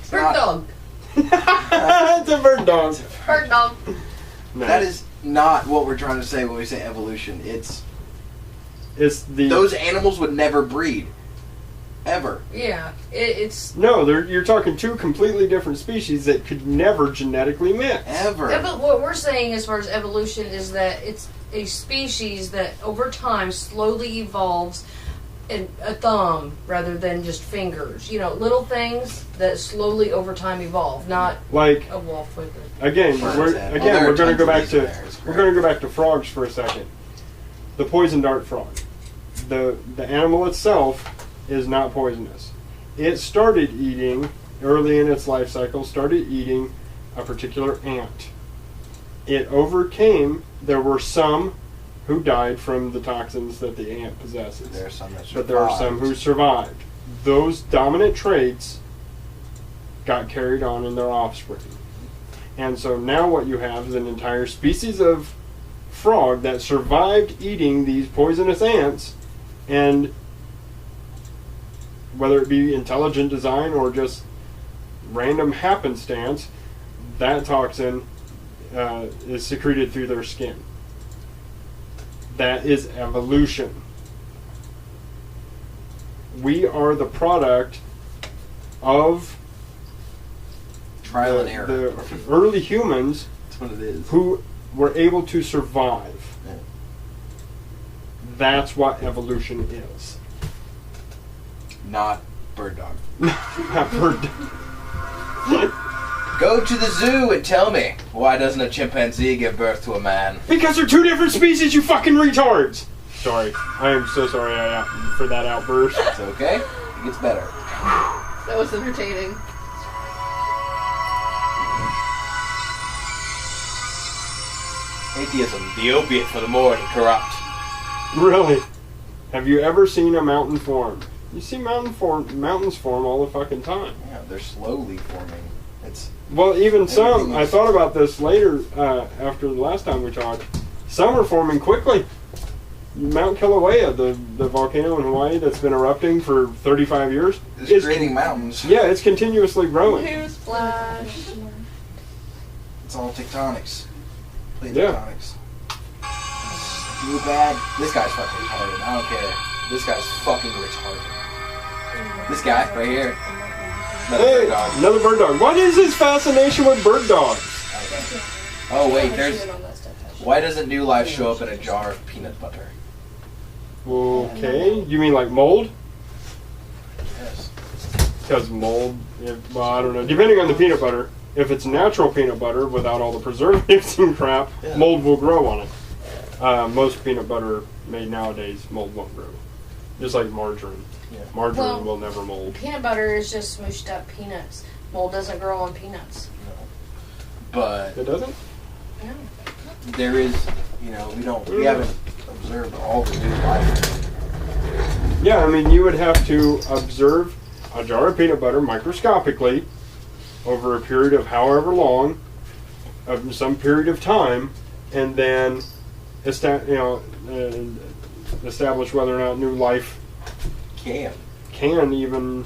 It's Bird not- dog. It's a bird dog. Bird dog. No. That is not what we're trying to say when we say evolution. It's It's the those animals would never breed, ever. Yeah, it's. No, you're talking two completely different species that could never genetically mix. Ever. Yeah, but what we're saying as far as evolution is that it's a species that over time slowly evolves in a thumb rather than just fingers. You know, little things that slowly over time evolve, not Like a wolf with it. again, Bird's we're head. Well, there are going to tons go of back these to in there. It's we're great. going to go back to frogs for a second. The poison dart frog. The animal itself is not poisonous. It started eating early in its life cycle. Started eating a particular ant. It overcame. There were some who died from the toxins that the ant possesses. There are some that But there are some who survived. Those dominant traits got carried on in their offspring. And so now what you have is an entire species of frog that survived eating these poisonous ants, and whether it be intelligent design or just random happenstance, that toxin is secreted through their skin. That is evolution. We are the product of Trial and error. the early humans That's what it is. who were able to survive. Yeah. That's what evolution is. Not bird dog. Not bird. Go to the zoo and tell me, why doesn't a chimpanzee give birth to a man? Because they're two different species, you fucking retards! Sorry. I am so sorry for that outburst. It's okay. It gets better. That was entertaining. Atheism, the opiate for the morally corrupt. Really? Have you ever seen a mountain form? You see mountains form all the fucking time. Yeah, they're slowly forming. It's Well, even some, Everything I is- thought about this later, after the last time we talked. Some are forming quickly. Mount Kilauea, the volcano in Hawaii that's been erupting for 35 years, it's is creating mountains. yeah, it's continuously growing. Newsflash. It's all tectonics. Plate Yeah. tectonics. Too bad. This guy's fucking retarded. I don't care. This guy's fucking retarded. This guy right here. Another Hey, bird dog. another bird dog. What is his fascination with bird dogs? Okay. Oh wait, there's. Why doesn't New Life show up in a jar of peanut butter? Okay, you mean like mold? Yes. Because mold, well, I don't know. Depending on the peanut butter, if it's natural peanut butter without all the preservatives and crap, Yeah. mold will grow on it. Most peanut butter made nowadays, mold won't grow. Just like margarine. Yeah. Margarine Well, will never mold. Peanut butter is just smooshed up peanuts. Mold doesn't grow on peanuts. But It doesn't? No. there is, we haven't observed all the new life. Yeah, I mean, you would have to observe a jar of peanut butter microscopically over a period of however long, of some period of time, and then establish whether or not new life can even.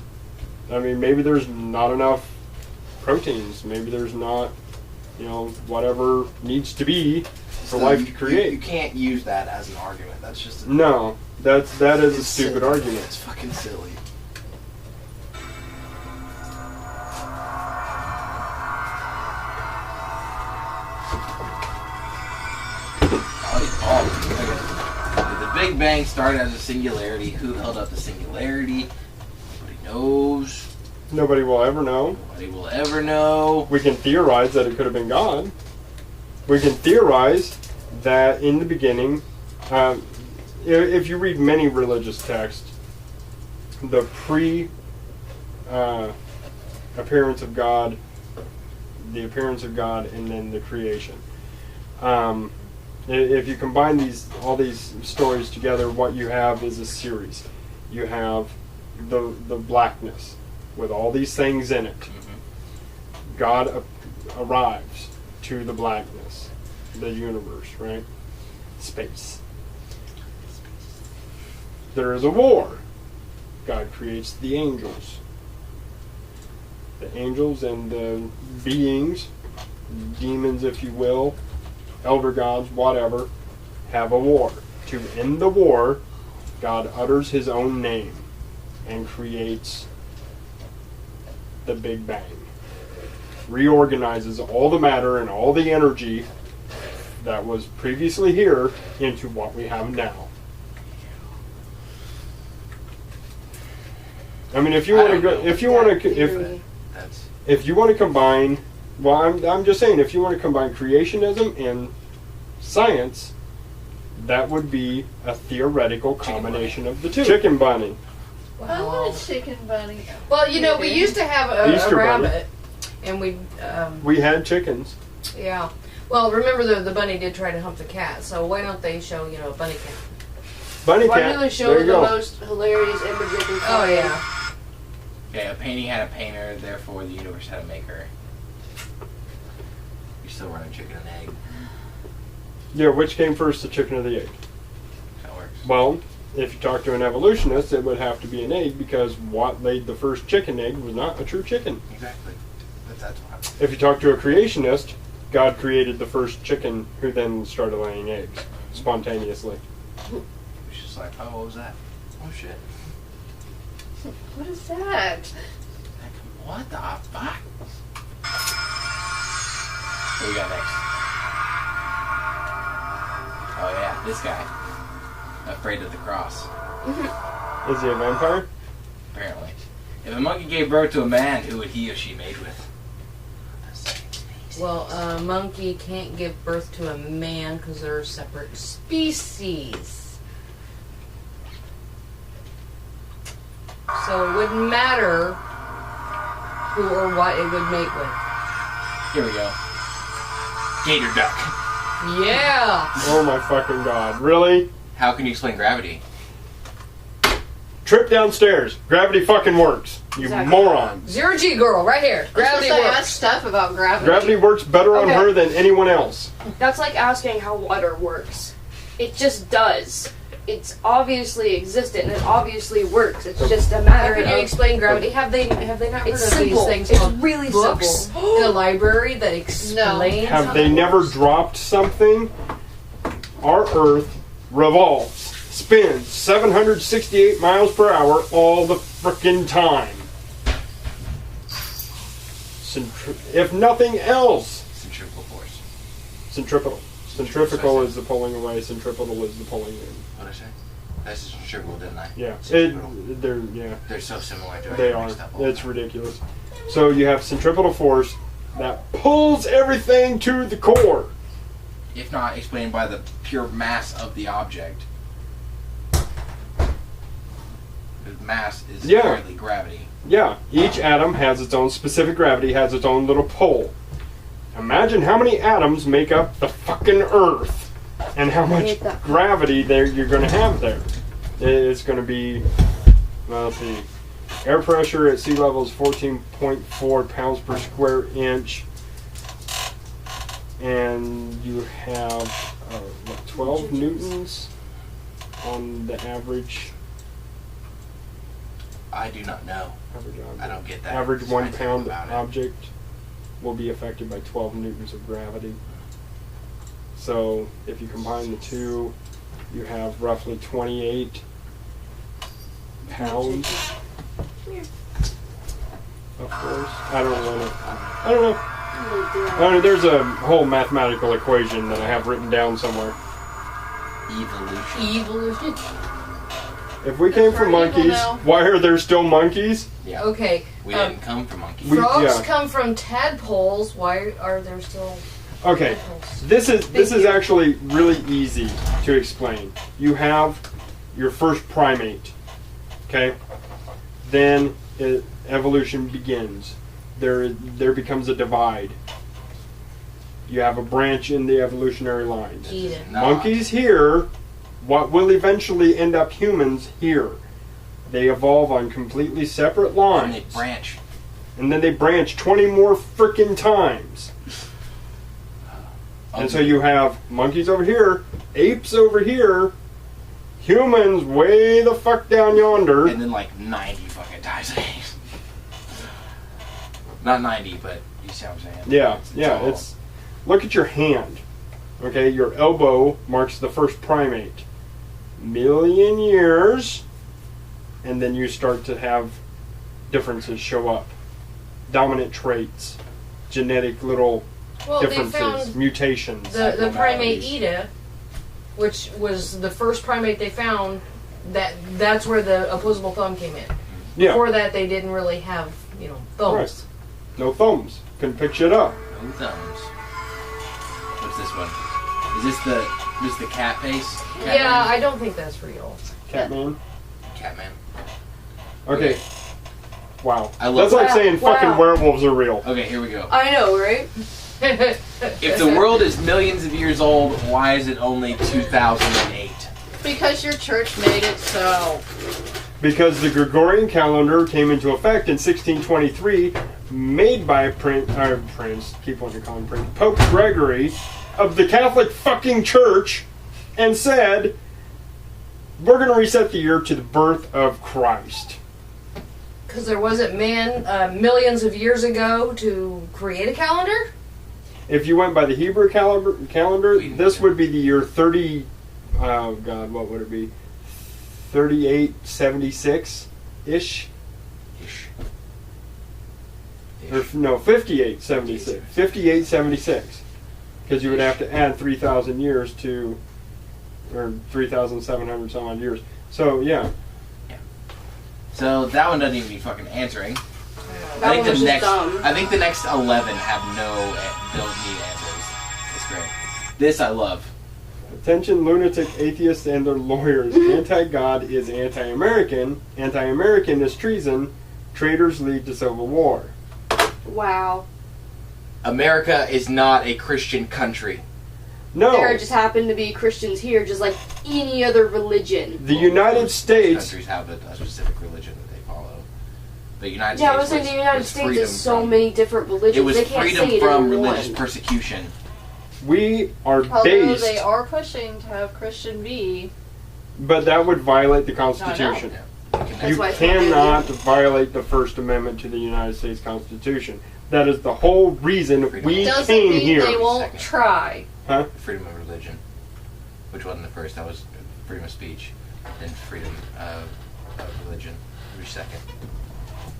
I mean, maybe there's not enough proteins. Maybe there's not, whatever needs to be for So life you- to create. You can't use that as an argument. That's just No, that is a it's stupid silly. argument. It's fucking silly. The Big Bang started as a singularity. Who held up the singularity? Nobody knows. Nobody will ever know. Nobody will ever know. We can theorize that it could have been God. We can theorize that in the beginning, if you read many religious texts, the appearance of God, the appearance of God, and then the creation. If you combine all these stories together, what you have is a series. You have the blackness with all these things in it. Mm-hmm. God arrives to the blackness, the universe, right? Space. There is a war. God creates the angels. The angels and the beings, demons if you will, elder gods, whatever, have a war. To end the war, God utters his own name and creates the Big Bang. Reorganizes all the matter and all the energy that was previously here into what we have now. I mean, if you want to go, if you want to, if you want to combine, well, I'm just saying, if you want to combine creationism and science, that would be a theoretical combination of the two. Chicken bunny. I want a chicken bunny. Well, we used to have a Easter bunny. rabbit, and We had chickens. yeah. Well, remember the bunny did try to hump the cat, so why don't they show a bunny cat? Bunny Why cat. do they show There you the go. most hilarious image of the Oh yeah. Okay, a painting had a painter, therefore the universe had a maker. You're still running chicken and egg. Yeah, which came first, the chicken or the egg? That works. Well, if you talk to an evolutionist, it would have to be an egg because what laid the first chicken egg was not a true chicken. Exactly. But that's what If you talk to a creationist, God created the first chicken, who then started laying eggs spontaneously. It's just like, oh, what was that? Oh shit. What is that? Like, what the fuck? What do we got next? Oh yeah, this guy. Afraid of the cross. Is he a vampire? Apparently. If a monkey gave birth to a man, who would he or she mate with? Well, a monkey can't give birth to a man because they're a separate species. So it wouldn't matter who or what it would mate with. Here we go. Gator duck. Yeah! Oh my fucking god. Really? How can you explain gravity? Trip downstairs. Gravity fucking works. You Exactly. moron. Zero G girl, right here. Gravity I works. asked stuff about gravity. Gravity works better on Okay. her than anyone else. That's like asking how water works. It just does. It's obviously existent and it obviously works. It's just a How matter can you of. explain gravity? Have they not heard It's of simple. these things It's called really books simple. in a library that explain Have how they it never works? dropped something? Our Earth revolves, spins 768 miles per hour all the frickin' time. If nothing else, Centrifugal force. centripetal. Centrifugal is the pulling away, centripetal is the pulling in. What did I say? That's just centrifugal, didn't I? Yeah, Centripetal. yeah, They're so similar to they are. It's ridiculous. So you have centripetal force that pulls everything to the core. If not explained by the pure mass of the object. The mass is Yeah. purely gravity. Yeah, each atom has its own specific gravity, has its own little pull. Imagine how many atoms make up the fucking Earth, and how much hate that. gravity there you're going to have there. It's going to be, well, let's see, air pressure at sea level is 14.4 pounds per square inch, and you have 12 newtons on the average. I do not know. Average object. I don't get that. Average That's 1 why I think pound about it. object will be affected by 12 newtons of gravity. So if you combine the two, you have roughly 28 pounds of force. I don't know. There's a whole mathematical equation that I have written down somewhere. Evolution. Evolution. If we came from We're evil monkeys, now. why are there still monkeys? Yeah. Okay. We didn't come from monkeys. Frogs yeah. come from tadpoles. Why are there still Okay, tadpoles? this is actually really easy to explain. You have your first primate, okay? Then evolution begins. There becomes a divide. You have a branch in the evolutionary lines. Eat it. Nah. Monkeys here, what will eventually end up humans here. They evolve on completely separate And lines. they branch. And then they branch 20 more frickin' times. And so you have monkeys over here, apes over here, humans way the fuck down yonder. And then like 90 fucking times. Not 90, but you see what I'm saying? Yeah, all- it's look at your hand. Okay, your elbow marks the first primate. Million years, and then you start to have differences show up. Dominant traits, genetic little Well, they differences, found mutations. the primate abnormalities. Ida, which was the first primate they found. That's where the opposable thumb came in. Yeah, Before that, they didn't really have thumbs. Right. No thumbs. Couldn't pick shit up. No thumbs. What's this one? Is this the cat face? Cat Yeah, man? I don't think that's real. Catman. Catman. Okay. Wow. I love That's like that. saying fucking Wow. werewolves are real. Okay, here we go. I know, right? If the world is millions of years old, why is it only 2008? Because your church made it so. Because the Gregorian calendar came into effect in 1623, made by Prince, keep wanting to call him Prince, Pope Gregory of the Catholic fucking Church, and said, we're going to reset the year to the birth of Christ. Because there wasn't man millions of years ago to create a calendar? if you went by the Hebrew calendar, this would be the year 30. Oh God, what would it be? 3876 ish. Or no, 5876. 5876. Because you would have to add 3,000 years to, or 3,700 some odd years. So yeah. So that one doesn't even need fucking answering. That one was just dumb. I think the next 11 have don't need answers. It's great. This I love. Attention, lunatic atheists and their lawyers. Anti-God is anti-American. Anti-American is treason. Traitors lead to civil war. Wow. America is not a Christian country. No. There just happen to be Christians here, just like any other religion. The United States... Countries have a specific religion that they follow. The United Yeah, I States was saying the United was States freedom has so from- many different religions. It was they can't freedom say it from in religious one. persecution. We are Although based... they are pushing to have Christian be. But that would violate the Constitution. That's You why it's not cannot violate the First Amendment to the United States Constitution. That is the whole reason we Doesn't came mean here. they won't try. Huh? Freedom of religion. Which wasn't the first, that was freedom of speech. Then freedom of religion. Who's second?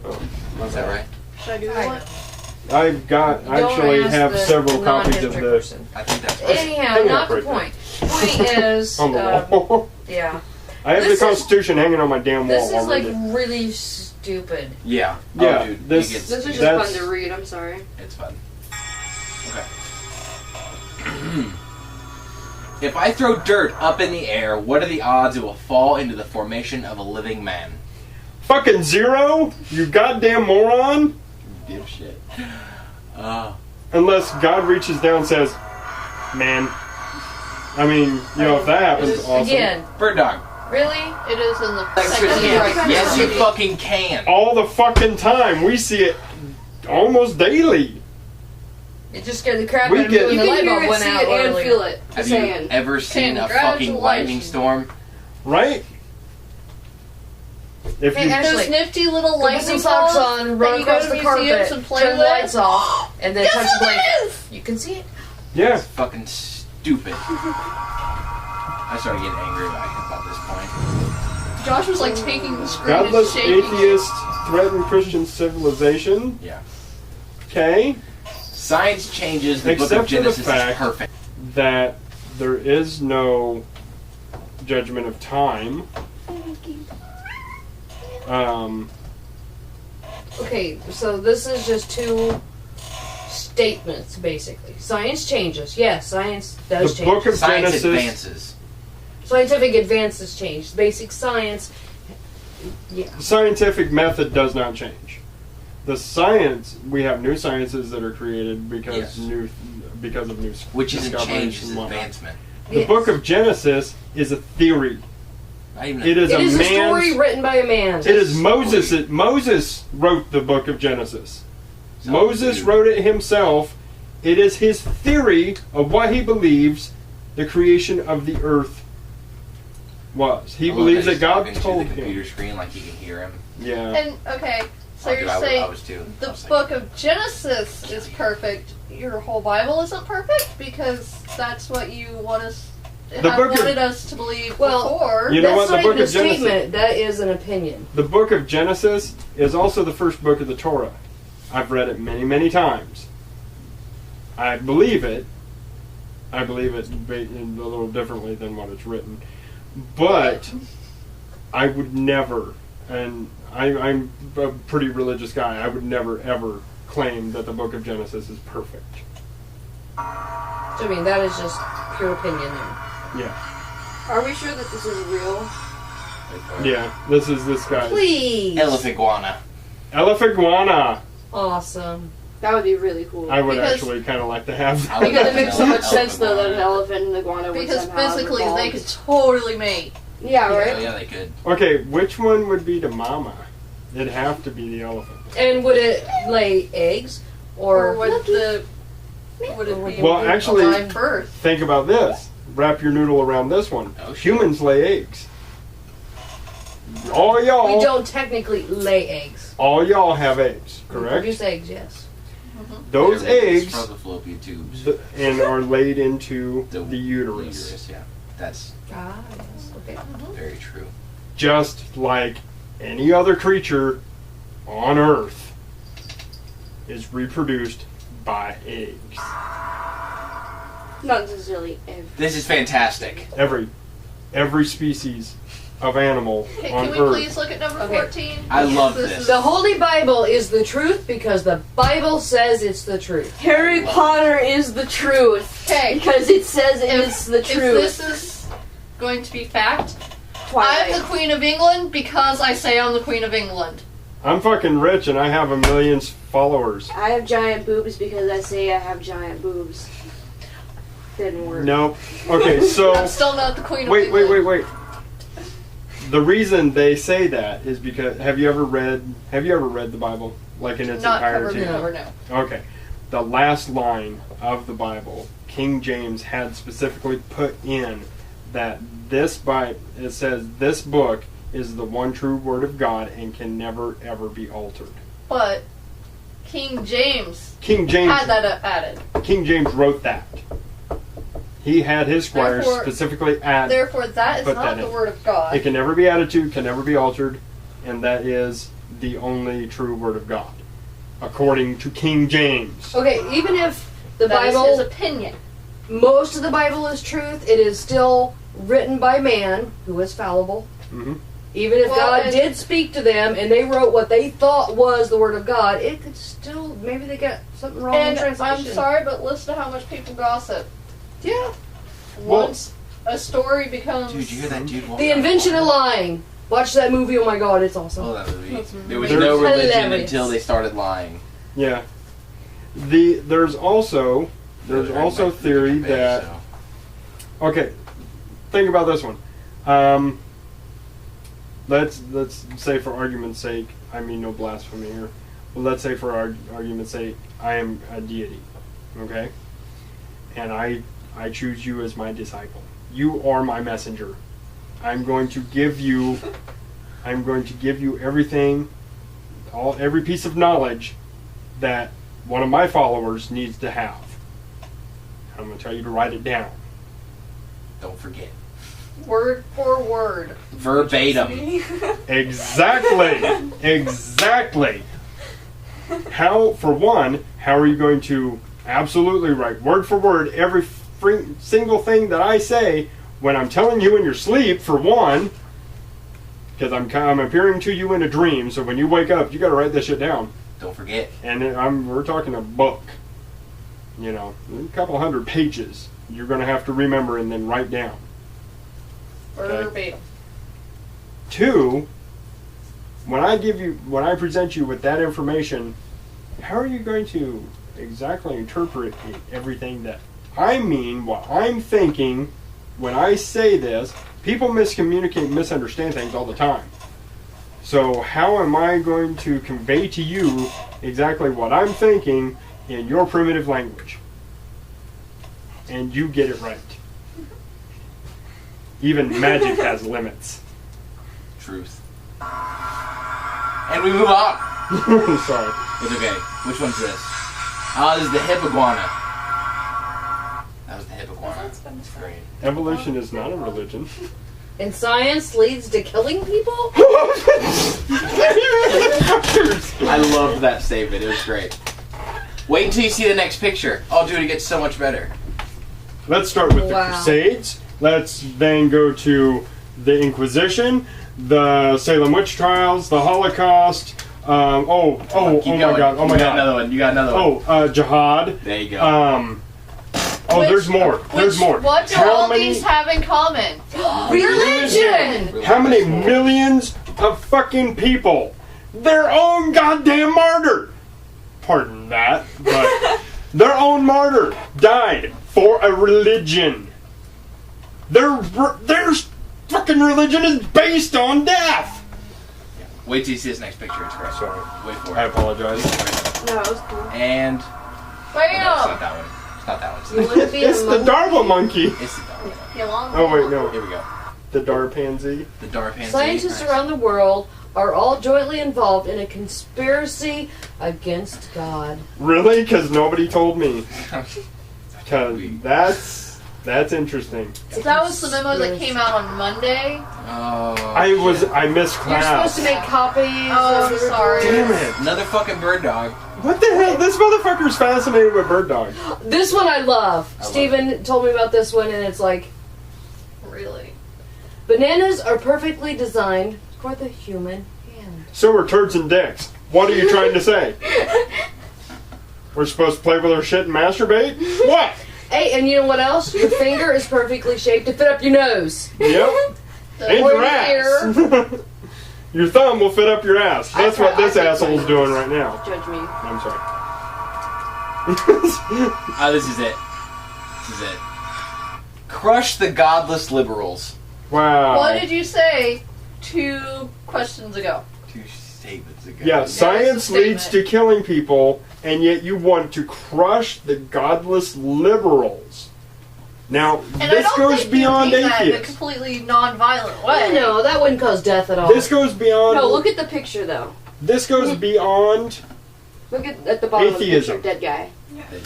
Oh, Is that right? Should I do what? I've got Don't actually ask have the several copies of non-history this. person. I think that's right. Anyhow, Hang it not up the right there. point. Point is, On the wall. yeah, I have This the is- Constitution hanging on my damn wall. this is like already. really stupid. Yeah. Yeah, Oh, dude. this- you get- This is just That's- fun to read, I'm sorry. It's fun. Okay. If I throw dirt up in the air, what are the odds it will fall into the formation of a living man? Fucking zero? You goddamn moron? Dipshit. Unless God reaches down and says, man. I mean, you know, if that happens, awesome. Again, Bird dog. really? It is in the Yes, second yes, you fucking can. All the fucking time. We see it almost daily. It just scared the crap We out of me get- when You the can light hear bulb it, went see out it, and earlier. feel it. Have Just you saying. ever seen a fucking lightning Congratulations. storm? Right? If Hey, you Ashley, Those nifty little go put lightning some socks balls on, that run you go across to the museums carpet, and play turn the with. lights off, and then Guess touch the what blade. it is? You can see it. yeah. Fucking stupid. I started getting angry about this point. Josh was like taking the screen Godless and shaking. atheists threaten Christian civilization. Yeah. Okay. Science changes the book Except of for the Genesis is fact- perfect. That there is no judgment of time. Okay, so this is just two statements, basically. Science changes. Yes, science does The change. book of Science Genesis. advances. Scientific advances change. Basic science, yeah. Scientific method does not change. The science, we have new sciences that are created because Yes. because of new Which isn't discoveries change, and it's whatnot. advancement. The Yes. book of Genesis is a theory. Not even It is It a is a man's. story written by a man. It is Moses. Moses wrote the book of Genesis. So, Moses dude. wrote it himself. It is his theory of what he believes the creation of the earth was. He I love believes he's that God talking told to the computer him. screen like you can hear him. Yeah. And okay, so Oh, you're dude, I saying was too. I the was like, book of Genesis is perfect. Your whole Bible isn't perfect because that's what you want us The have book of- wanted us to believe Well, before. You know That's what? The not book even a of Genesis. statement. That is an opinion. The book of Genesis is also the first book of the Torah. I've read it many, many times. I believe it. I believe it a little differently than what it's written. But I would never, and I'm a pretty religious guy, I would never ever claim that the book of Genesis is perfect. I mean, that is just pure opinion there. Yeah. Are we sure that this is real? Yeah. This is this guy. Please. Elephant iguana. Elephiguana. Awesome. That would be really cool. I would Because- actually kind of like to have I that. would Because it love to makes so know much sense though that an iguana. elephant and an iguana would because somehow have physically they evolved. could totally mate. Yeah, Oh, right? yeah, they could. Okay, which one would be the mama? It'd have to be the elephant. And would it lay eggs? Or Or would it be Well, actually- a live birth? Think about this. Wrap your noodle around this one. Oh, shit. Humans lay eggs. we don't technically lay eggs. All y'all have eggs, We correct? produce eggs, yes. Those eggs from the fallopian tubes. and are laid into the uterus. Yeah, that's Yes. Okay. very true. Just like any other creature on Earth is reproduced by eggs. Not necessarily every. This is fantastic. Every species of animal Okay, on can we Earth. please look at number Okay. 14? I love This this. is- The Holy Bible is the truth because the Bible says it's the truth. Harry Potter is the truth. Okay. Because it says it If- is the If truth. this is going to be fact, Twilight. I'm the Queen of England because I say I'm the Queen of England. I'm fucking rich and I have 1 million followers. I have giant boobs because I say I have giant boobs. Didn't work. Nope. Okay, so I'm still not the Queen of wait. England. The reason they say that is because have you ever read the Bible like in its Not cover entirety? to cover, no. Okay. The last line of the Bible, King James had specifically put in that it says this book is the one true word of God and can never ever be altered. But King James King James had that added. King James wrote that. He had his squires Therefore- specifically add Therefore, that is Put not that the in. word of God. it can never be added to, can never be altered, and that is the only true word of God, according to King James. Okay, even if the That is Bible, his opinion. most of the Bible is truth, it is still written by man who is fallible. hmm Even if Well, God and- did speak to them and they wrote what they thought was the word of God, it could still, maybe they got something wrong in And translation. I'm sorry, but listen to how much people gossip. Yeah. Once a story becomes... Dude, you hear that dude? The invention of lying. Watch that movie, oh my god, it's awesome. Oh, that movie. That's There was amazing. no religion Hilarious. until they started lying. Yeah. There's also theory Page, that so. okay. Think about this one. Let's say for argument's sake, I mean no blasphemy here, but let's say for argument's sake, I am a deity, okay, and I choose you as my disciple. You are my messenger. I'm going to give you everything, every piece of knowledge that one of my followers needs to have. I'm going to tell you to write it down. Don't forget. Word for word. Verbatim. Exactly. Exactly. How are you going to absolutely write word for word every single thing that I say when I'm telling you in your sleep, for one, because I'm appearing to you in a dream, so when you wake up, you got to write this shit down. Don't forget. And we're talking a book, a couple hundred pages you're going to have to remember and then write down. Okay. Verbatim. 2, when I present you with that information, how are you going to exactly interpret everything that I mean, what I'm thinking when I say this? People miscommunicate, misunderstand things all the time. So how am I going to convey to you exactly what I'm thinking in your primitive language? And you get it right. Even magic has limits. Truth. And we move on. Sorry. It's okay. Which one's this? Oh, this is the hip iguana. That was the hip iguana. That's great. Evolution is not a religion. And science leads to killing people? I loved that statement. It was great. Wait until you see the next picture. Oh, dude, it gets so much better. Let's start with the Wow. Crusades. Let's then go to the Inquisition, the Salem witch trials, the Holocaust. Keep My going. God! Oh You my got God! another one. You got another one. Jihad. There you go. There's more. There's more. What do all these have in common? Religion! How many millions of fucking people, their own goddamn martyr, pardon that, but their own martyr died for a religion. Their fucking religion is based on death. Wait till you see this next picture. It's great. Sorry. Wait for I it. apologize. No, it was cool. And no, it's not Bam! that one. It's not that one. It's You want to be It's a the monkey? Darba monkey. It's the dark one. Oh wait, no, Here we go. the Darpansy. The dark pansy. Scientists around the world are all jointly involved in a conspiracy against God. Really? Because nobody told me. Because that's interesting. So that was the memo that came out on Monday. Oh, I missed You're class. supposed to make copies. Oh, of I'm your sorry. Damn it. another fucking bird dog. What the hell? This motherfucker's fascinated with bird dogs. This one I love. Steven told me about this one, and it's like, Really? bananas are perfectly designed for the human hand. So are turds and dicks. What are you trying to say? We're supposed to play with our shit and masturbate? What? Hey, and you know what else? Your finger is perfectly shaped to fit up your nose. Yep. And Or your your ass. Your thumb will fit up your ass. That's what this asshole's doing right now. Judge me. I'm sorry. Oh, this is it. This is it. Crush the godless liberals. Wow. What did you say 2 questions ago? 2 statements ago. Yeah, science statement. leads to killing people, and yet you want to crush the godless liberals. Now, And I this don't goes think beyond you mean that in a atheists. completely non-violent way. No, that wouldn't cause death at all. This goes beyond. No, look at the picture though. This goes beyond. Look at the bottom Atheism. of the picture. Dead guy. Dead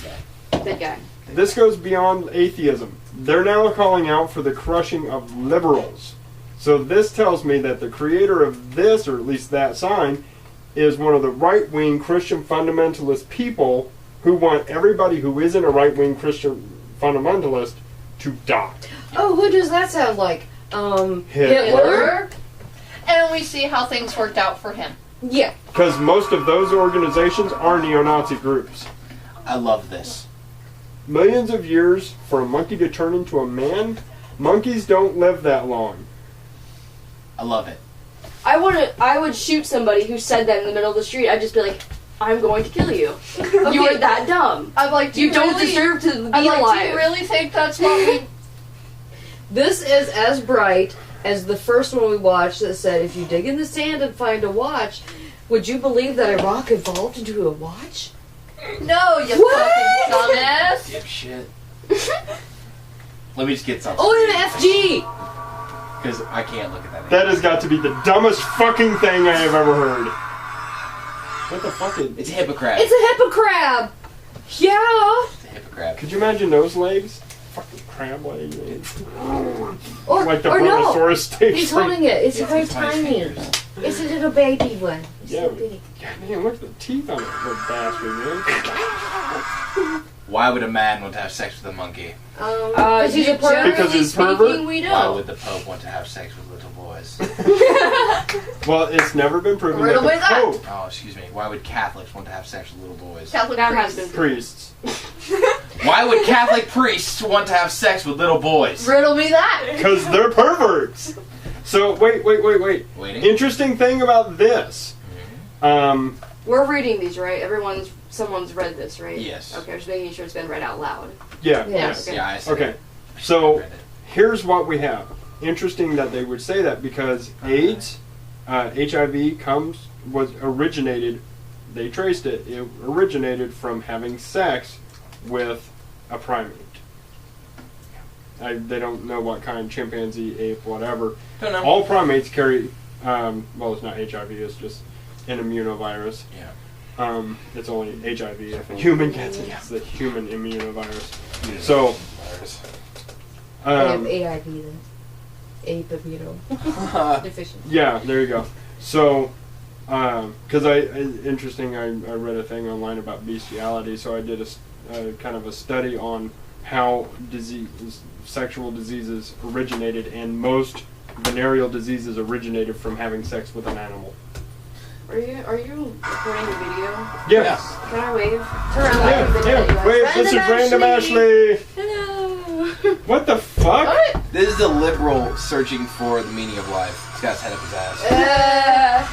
guy. Dead guy. This goes beyond atheism. They're now calling out for the crushing of liberals. So this tells me that the creator of this, or at least that sign, is one of the right-wing Christian fundamentalist people who want everybody who isn't a right-wing Christian fundamentalist to die. Oh, who does that sound like? Hitler? Hitler. And we see how things worked out for him. Yeah. Because most of those organizations are neo-Nazi groups. I love this. Millions of years for a monkey to turn into a man? Monkeys don't live that long. I love it. I would shoot somebody who said that in the middle of the street. I'd just be like, I'm going to kill you. You are that dumb. I'm like, do You don't really, deserve to be I'm like, alive. do you really think that's what we... This is as bright as the first one we watched that said, if you dig in the sand and find a watch, would you believe that a rock evolved into a watch? No, you What? fucking dumbass. Dipshit. Let me just get something. OMFG! Because I can't look at that. That has got to be the dumbest fucking thing I have ever heard. What the fuck is... It's a hippocrab. It's a hippocrab! Yeah! It's a hippocrab. Could you imagine those legs? Fucking crab legs. Or, Like the or no! brontosaurus steak. He's holding it. It's Yeah, very it's my tiny. fingers. It's a little baby one. It's Yeah, so big. God, man, look at the teeth on it, little bastard, man. Why would a man want to have sex with a monkey? Because he's a pervert. Because he's speaking, pervert? we Why know. would the Pope want to have sex with little boys? Well, it's never been proven Riddle that me the that. Pope, Oh, excuse me. Why would Catholics want to have sex with little boys? Catholic That has priest. been priests. Why would Catholic priests want to have sex with little boys? Riddle me that. Because they're perverts. So, wait. Waiting. Interesting thing about this. We're reading these, right? Someone's read this, right? Yes. Okay, I'm just making sure it's been read out loud. Yeah. Yes. Yeah, I said Okay. it. So, Read it. here's what we have. Interesting that they would say that because AIDS, HIV originated, they traced it. It originated from having sex with a primate. They don't know what kind, chimpanzee, ape, whatever. Don't know. All primates carry, well, it's not HIV, it's just an immunovirus. Yeah. It's only HIV if a human gets it. It's the human immunovirus. So, I have AIP then. Ape immuno deficient. yeah, there you go. So, because interesting, I read a thing online about bestiality, so I did a kind of a study on how sexual diseases originated, and most venereal diseases originated from having sex with an animal. Are you recording the video? Yes. Can I wave? Turn around like a video. Yeah. Wait, this is Random Ashley. Hello. What the fuck? What? This is a liberal searching for the meaning of life. This guy's head up his ass.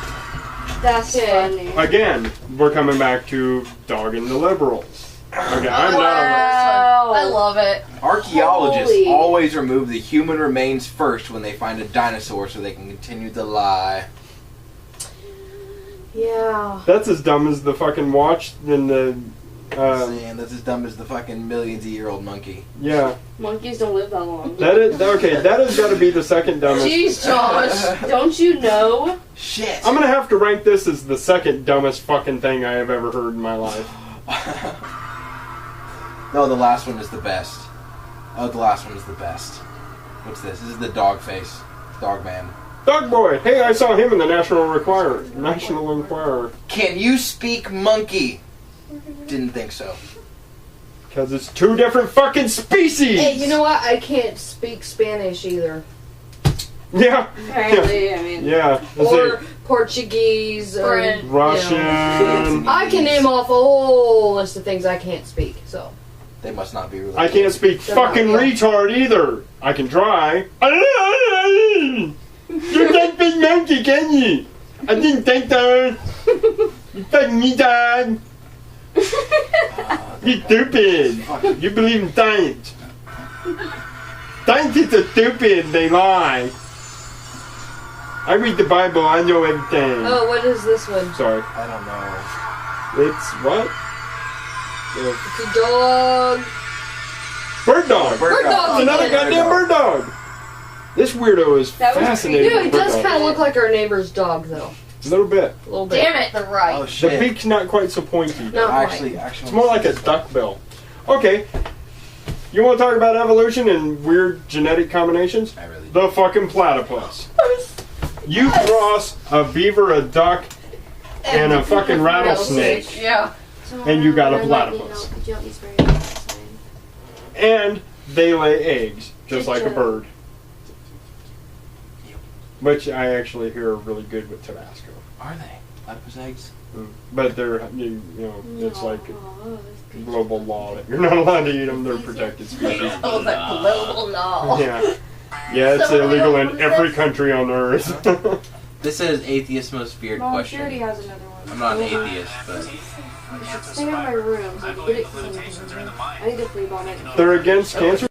That's funny. Again, we're coming back to dogging the liberals. Okay, I'm not Wow. I love it. Archaeologists Holy. always remove the human remains first when they find a dinosaur so they can continue the lie. Yeah. That's as dumb as the fucking watch in the Man, that's as dumb as the fucking millions-of-year-old monkey. Yeah. Monkeys don't live that long. That is okay. That has got to be the second dumbest. Jeez, Josh, don't you know? Shit. I'm gonna have to rank this as the second dumbest fucking thing I have ever heard in my life. No, the last one is the best. Oh, the last one is the best. What's this? This is the dog face. Dog man. Dog boy. Hey, I saw him in the National Enquirer. Can you speak monkey? Didn't think so. Because it's two different fucking species. Hey, you know what? I can't speak Spanish either. Yeah. Apparently, I mean. Yeah. Or Portuguese or French. Russian. You know. I can name off a whole list of things I can't speak. So. They must not be related. I can't speak fucking retard either. I can try. You can't speak monkey, can you? I didn't think that. You fucking retard. You stupid. You believe in science. Scientists are stupid. They lie. I read the Bible. I know everything. Oh, what is this one? Sorry. I don't know. It's what? It's a dog. Bird dog. Bird dog. It's another goddamn bird dog. This weirdo is That was fascinating. Dude, it with does bird kind of dogs. look like our neighbor's dog, though. A little bit. A little bit. Damn it. The right. Oh The shit. beak's not quite so pointy. No. Actually, It's more like a duck bill. Okay. You want to talk about evolution and weird genetic combinations? I really do. The fucking platypus. You cross a beaver, a duck, and a fucking rattlesnake, Yeah. and you got a platypus. And they lay eggs, just like a bird. Which I actually hear are really good with Tabasco. Are they? Platypus eggs? But they're, you know, it's like global law that you're not allowed to eat them. They're protected species. Oh, that global law. Yeah. Yeah, it's illegal in every country on earth. This says atheist most feared Mom, question. Charity has another one. I'm not an atheist, but Stay in my room. So I can get it clean. I need to sleep on it. They're against cancer.